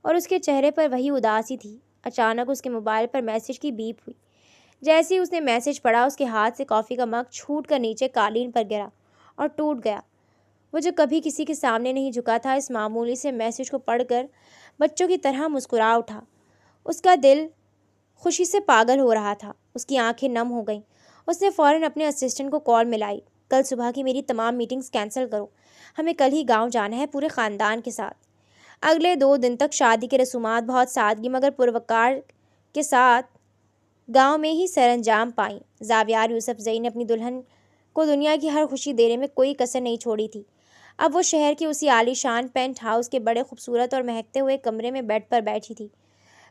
اور اس کے چہرے پر وہی اداسی تھی۔ اچانک اس کے موبائل پر میسج کی بیپ ہوئی۔ جیسے ہی اس نے میسج پڑھا، اس کے ہاتھ سے کافی کا مگ چھوٹ کر نیچے قالین پر گرا اور ٹوٹ گیا۔ وہ جو کبھی کسی کے سامنے نہیں جھکا تھا، اس معمولی سے میسج کو پڑھ کر بچوں کی طرح مسکرا اٹھا۔ اس کا دل خوشی سے پاگل ہو رہا تھا۔ اس کی آنکھیں نم ہو گئیں۔ اس نے فوراً اپنے اسسٹنٹ کو کال ملائی۔ کل صبح کی میری تمام میٹنگز کینسل کرو، ہمیں کل ہی گاؤں جانا ہے پورے خاندان کے ساتھ۔ اگلے 2 دن تک شادی کے رسومات بہت سادگی مگر پروقار کے ساتھ گاؤں میں ہی سر انجام پائیں۔ زاویار یوسفزئی نے اپنی دلہن کو دنیا کی ہر خوشی دینے میں کوئی کسر نہیں چھوڑی تھی۔ اب وہ شہر کی اسی عالی شان پینٹ ہاؤس کے بڑے خوبصورت اور مہکتے ہوئے کمرے میں بیڈ پر بیٹھی تھی۔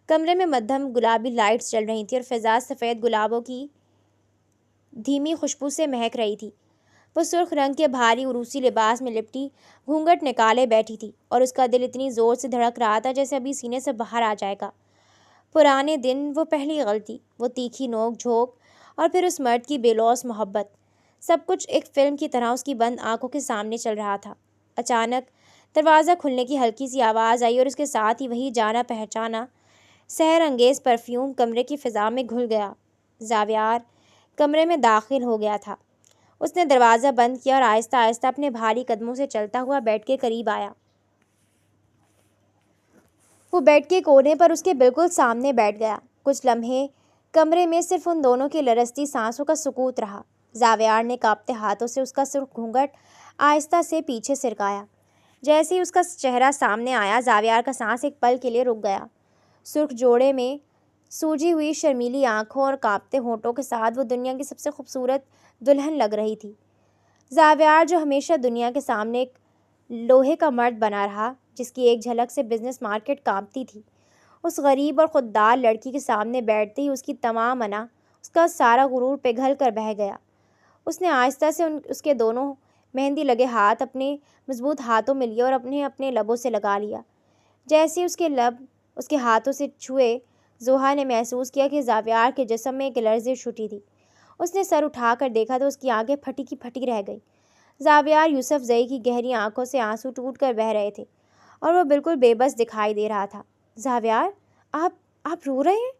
کمرے میں مدھم گلابی لائٹس جل رہی تھیں اور فضا سفید گلابوں کی دھیمی خوشبو سے مہک رہی تھی۔ وہ سرخ رنگ کے بھاری عروسی لباس میں لپٹی گھونگھٹ نکالے بیٹھی تھی اور اس کا دل اتنی زور سے دھڑک رہا تھا جیسے ابھی سینے سے باہر آ جائے گا۔ پرانے دن، وہ پہلی غلطی، وہ تیکھی نوک جھونک اور پھر اس مرد کی بے لوث محبت، سب کچھ ایک فلم کی طرح اس کی بند آنکھوں کے سامنے چل رہا تھا۔ اچانک دروازہ کھلنے کی ہلکی سی آواز آئی اور اس کے ساتھ ہی وہی جانا پہچانا سحر انگیز پرفیوم کمرے کی فضا میں گھل گیا۔ زاویار کمرے میں داخل ہو گیا تھا۔ اس نے دروازہ بند کیا اور آہستہ آہستہ اپنے بھاری قدموں سے چلتا ہوا بیڈ کے قریب آیا۔ وہ بیڈ کے کونے پر اس کے بالکل سامنے بیٹھ گیا۔ کچھ لمحے کمرے میں صرف ان دونوں کی لرزتی سانسوں کا سکوت رہا۔ زاویار نے کانپتے ہاتھوں سے اس کا سرخ گھونگھٹ آہستہ سے پیچھے سرکایا۔ جیسے ہی اس کا چہرہ سامنے آیا، زاویار کا سانس ایک پل کے لیے رک گیا۔ سرخ جوڑے میں سوجی ہوئی شرمیلی آنکھوں اور کانپتے ہونٹوں کے ساتھ وہ دنیا کی سب سے خوبصورت دلہن لگ رہی تھی۔ زاویار جو ہمیشہ دنیا کے سامنے ایک لوہے کا مرد بنا رہا، جس کی ایک جھلک سے بزنس مارکیٹ کانپتی تھی، اس غریب اور خوددار لڑکی کے سامنے بیٹھتے ہی اس کی تمام انا، اس کا سارا غرور پگھل کر بہہ گیا۔ اس نے آہستہ سے اس کے دونوں مہندی لگے ہاتھ اپنے مضبوط ہاتھوں میں لیے اور اپنے اپنے لبوں سے لگا لیا۔ جیسے اس کے لب اس کے ہاتھوں سے چھوئے، زوہا نے محسوس کیا کہ زاویار کے جسم میں ایک لرزش چھٹی تھی۔ اس نے سر اٹھا کر دیکھا تو اس کی آنکھیں پھٹی کی پھٹی رہ گئیں۔ زاویار یوسفزئی کی گہری آنکھوں سے آنسو ٹوٹ کر بہہ رہے تھے اور وہ بالکل بے بس دکھائی دے رہا تھا۔ زاویار، آپ رو رہے ہیں؟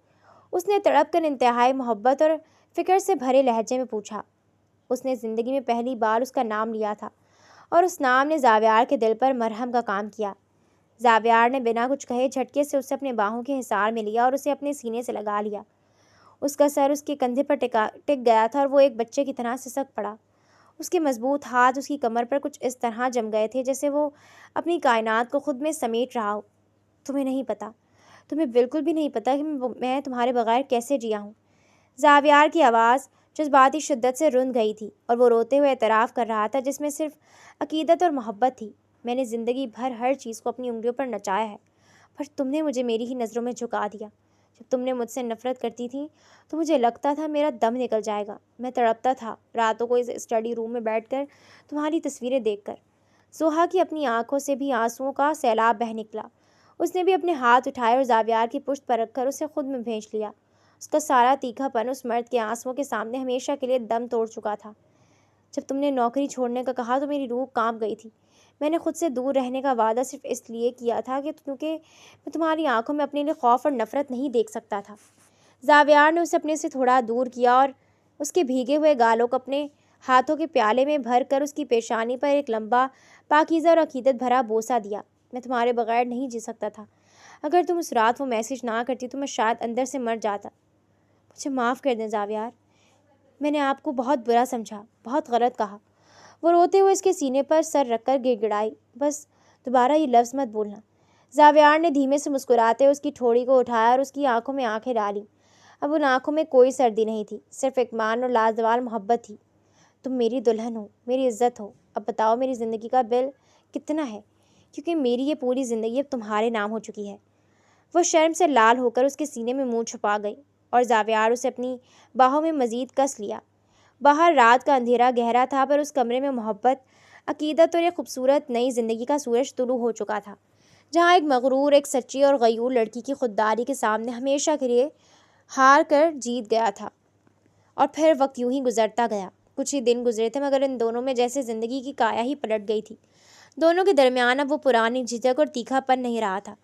اس نے تڑپ کر انتہائی محبت اور فکر سے بھرے لہجے میں پوچھا۔ اس نے زندگی میں پہلی بار اس کا نام لیا تھا اور اس نام نے زاویار کے دل پر مرہم کا کام کیا۔ زاویار نے بنا کچھ کہے جھٹکے سے اسے اپنے باہوں کے حصار میں لیا اور اسے اپنے سینے سے لگا لیا۔ اس کا سر اس کے کندھے پر ٹک گیا تھا اور وہ ایک بچے کی طرح سسک پڑا۔ اس کے مضبوط ہاتھ اس کی کمر پر کچھ اس طرح جم گئے تھے جیسے وہ اپنی کائنات کو خود میں سمیٹ رہا ہو۔ تمہیں نہیں پتا، تمہیں بالکل بھی نہیں پتا کہ میں تمہارے بغیر کیسے جیا ہوں۔ زاویار کی آواز جذباتی شدت سے رند گئی تھی اور وہ روتے ہوئے اعتراف کر رہا تھا جس میں صرف عقیدت اور محبت تھی۔ میں نے زندگی بھر ہر چیز کو اپنی انگلیوں پر نچایا ہے، پر تم نے مجھے میری ہی نظروں میں جھکا دیا۔ جب تم نے مجھ سے نفرت کرتی تھی تو مجھے لگتا تھا میرا دم نکل جائے گا۔ میں تڑپتا تھا راتوں کو اس اسٹڈی روم میں بیٹھ کر تمہاری تصویریں دیکھ کر۔ زوہا کی اپنی آنکھوں سے بھی آنسوؤں کا سیلاب بہہ نکلا۔ اس نے بھی اپنے ہاتھ اٹھائے اور زاویار کی پشت پر رکھ کر اسے خود میں بھیج لیا۔ اس کا سارا تیکھا پن اس مرد کے آنسوؤں کے سامنے ہمیشہ کے لیے دم توڑ چکا تھا۔ جب تم نے نوکری چھوڑنے کا کہا تو میری روح کانپ گئی تھی۔ میں نے خود سے دور رہنے کا وعدہ صرف اس لیے کیا تھا کیونکہ میں تمہاری آنکھوں میں اپنے لیے خوف اور نفرت نہیں دیکھ سکتا تھا۔ زاویار نے اسے اپنے سے تھوڑا دور کیا اور اس کے بھیگے ہوئے گالوں کو اپنے ہاتھوں کے پیالے میں بھر کر اس کی پیشانی پر ایک لمبا، پاکیزہ اور عقیدت بھرا بوسہ دیا۔ میں تمہارے بغیر نہیں جی سکتا تھا۔ اگر تم اس رات وہ میسج نہ کرتی تو میں شاید اندر سے مر جاتا۔ مجھے معاف کر دیں زاویار، میں نے آپ کو بہت برا سمجھا، بہت غلط کہا۔ وہ روتے ہوئے اس کے سینے پر سر رکھ کر گڑ گڑائی۔ بس دوبارہ یہ لفظ مت بولنا۔ زاویار نے دھیمے سے مسکراتے اس کی ٹھوڑی کو اٹھایا اور اس کی آنکھوں میں آنکھیں ڈالیں۔ اب ان آنکھوں میں کوئی سردی نہیں تھی، صرف اطمینان اور لازوال محبت تھی۔ تم میری دلہن ہو، میری عزت ہو، اب بتاؤ میری زندگی کا بل کتنا ہے، کیونکہ میری یہ پوری زندگی اب تمہارے نام ہو چکی ہے۔ وہ شرم سے لال ہو کر اس کے سینے میں منہ چھپا گئی اور زاویار اسے اپنی باہوں میں مزید کس لیا۔ باہر رات کا اندھیرا گہرا تھا، پر اس کمرے میں محبت، عقیدت اور ایک خوبصورت نئی زندگی کا سورج طلوع ہو چکا تھا، جہاں ایک مغرور، ایک سچی اور غیور لڑکی کی خودداری کے سامنے ہمیشہ کے لیے ہار کر جیت گیا تھا۔ اور پھر وقت یوں ہی گزرتا گیا۔ کچھ ہی دن گزرے تھے، مگر ان دونوں میں جیسے زندگی کی کایا ہی پلٹ گئی تھی۔ دونوں کے درمیان اب وہ پرانی جھجک اور تیکھا پن نہیں رہا تھا،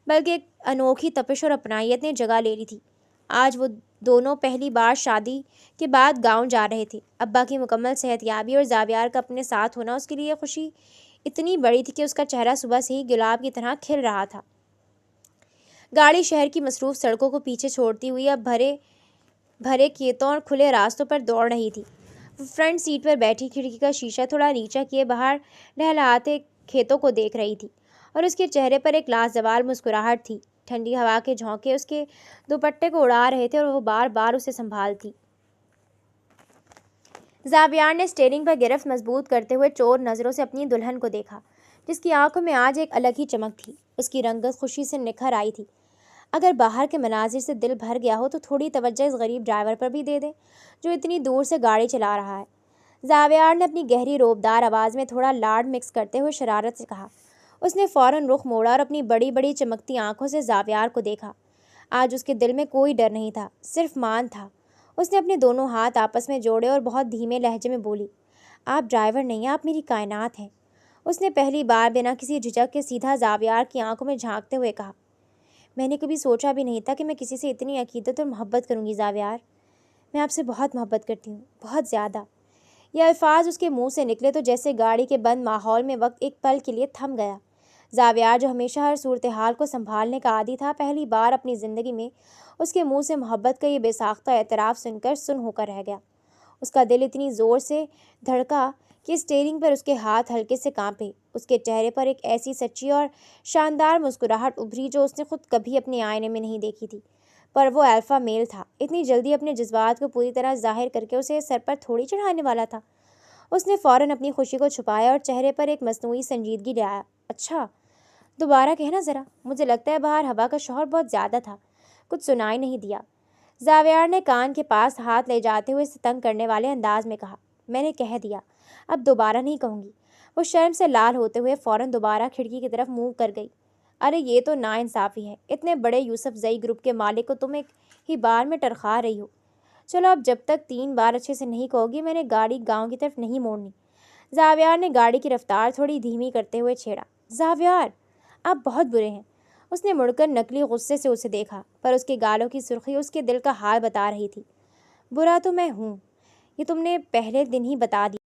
بلکہ ایک انوکھی تپش اور اپنائیت نے جگہ لے لی تھی۔ آج وہ دونوں پہلی بار شادی کے بعد گاؤں جا رہے تھے۔ ابا کی مکمل صحت یابی اور زاویار کا اپنے ساتھ ہونا اس کے لیے خوشی اتنی بڑی تھی کہ اس کا چہرہ صبح سے ہی گلاب کی طرح کھل رہا تھا۔ گاڑی شہر کی مصروف سڑکوں کو پیچھے چھوڑتی ہوئی اب بھرے کھیتوں اور کھلے راستوں پر دوڑ رہی تھی۔ وہ فرنٹ سیٹ پر بیٹھی کھڑکی کا شیشہ تھوڑا نیچا کیے باہر لہلہاتے کھیتوں کو دیکھ رہی تھی، اور اس کے چہرے پر ایک لازوال مسکراہٹ تھی۔ ٹھنڈی ہوا کے جھونکے اس کے دوپٹے کو اڑا رہے تھے اور وہ بار بار اسے سنبھالتی۔ زاویار نے اسٹیئرنگ پر گرفت مضبوط کرتے ہوئے چور نظروں سے اپنی دلہن کو دیکھا، جس کی آنکھوں میں آج ایک الگ ہی چمک تھی۔ اس کی رنگت خوشی سے نکھر آئی تھی۔ اگر باہر کے مناظر سے دل بھر گیا ہو تو تھوڑی توجہ اس غریب ڈرائیور پر بھی دے دیں جو اتنی دور سے گاڑی چلا رہا ہے۔ زاویار نے اپنی گہری روبدار آواز میں تھوڑا لاڈ مکس کرتے ہوئے شرارت سے کہا۔ اس نے فوراً رخ موڑا اور اپنی بڑی بڑی چمکتی آنکھوں سے زاویار کو دیکھا۔ آج اس کے دل میں کوئی ڈر نہیں تھا، صرف مان تھا۔ اس نے اپنے دونوں ہاتھ آپس میں جوڑے اور بہت دھیمے لہجے میں بولی، آپ ڈرائیور نہیں، آپ میری کائنات ہیں۔ اس نے پہلی بار بنا کسی جھجک کے سیدھا زاویار کی آنکھوں میں جھانکتے ہوئے کہا، میں نے کبھی سوچا بھی نہیں تھا کہ میں کسی سے اتنی عقیدت اور محبت کروں گی زاویار۔ میں آپ سے بہت محبت کرتی ہوں، بہت زیادہ۔ یہ الفاظ اس کے منہ سے نکلے تو جیسے گاڑی کے بند ماحول میں وقت ایک پل کے لیے تھم گیا۔ زاویار جو ہمیشہ ہر صورتحال کو سنبھالنے کا عادی تھا، پہلی بار اپنی زندگی میں اس کے منہ سے محبت کا یہ بے ساختہ اعتراف سن کر سن ہو کر رہ گیا۔ اس کا دل اتنی زور سے دھڑکا کہ اسٹیئرنگ پر اس کے ہاتھ ہلکے سے کانپے۔ اس کے چہرے پر ایک ایسی سچی اور شاندار مسکراہٹ ابھری جو اس نے خود کبھی اپنے آئینے میں نہیں دیکھی تھی۔ پر وہ الفا میل تھا، اتنی جلدی اپنے جذبات کو پوری طرح ظاہر کر کے اسے سر پر تھوڑی چڑھانے والا تھا۔ اس نے فوراً اپنی خوشی کو چھپایا اور چہرے پر ایک مصنوعی سنجیدگی لایا۔ اچھا، دوبارہ کہنا ذرا، مجھے لگتا ہے باہر ہوا کا شوہر بہت زیادہ تھا، کچھ سنائی نہیں دیا۔ زاویار نے کان کے پاس ہاتھ لے جاتے ہوئے اسے تنگ کرنے والے انداز میں کہا، میں نے کہہ دیا، اب دوبارہ نہیں کہوں گی۔ وہ شرم سے لال ہوتے ہوئے فوراً دوبارہ کھڑکی کی طرف منہ کر گئی۔ ارے یہ تو ناانصافی ہے، اتنے بڑے یوسف زئی گروپ کے مالک کو تم ایک ہی بار میں ٹرخا رہی ہو۔ چلو اب جب تک 3 بار اچھے سے نہیں کہو گی میں نے گاڑی گاؤں کی طرف نہیں موڑنی۔ زاویار نے گاڑی کی رفتار تھوڑی دھیمی کرتے ہوئے چھیڑا۔ زاویار، آپ بہت برے ہیں۔ اس نے مڑ کر نقلی غصے سے اسے دیکھا، پر اس کے گالوں کی سرخی اس کے دل کا حال بتا رہی تھی۔ برا تو میں ہوں، یہ تم نے پہلے دن ہی بتا دیا۔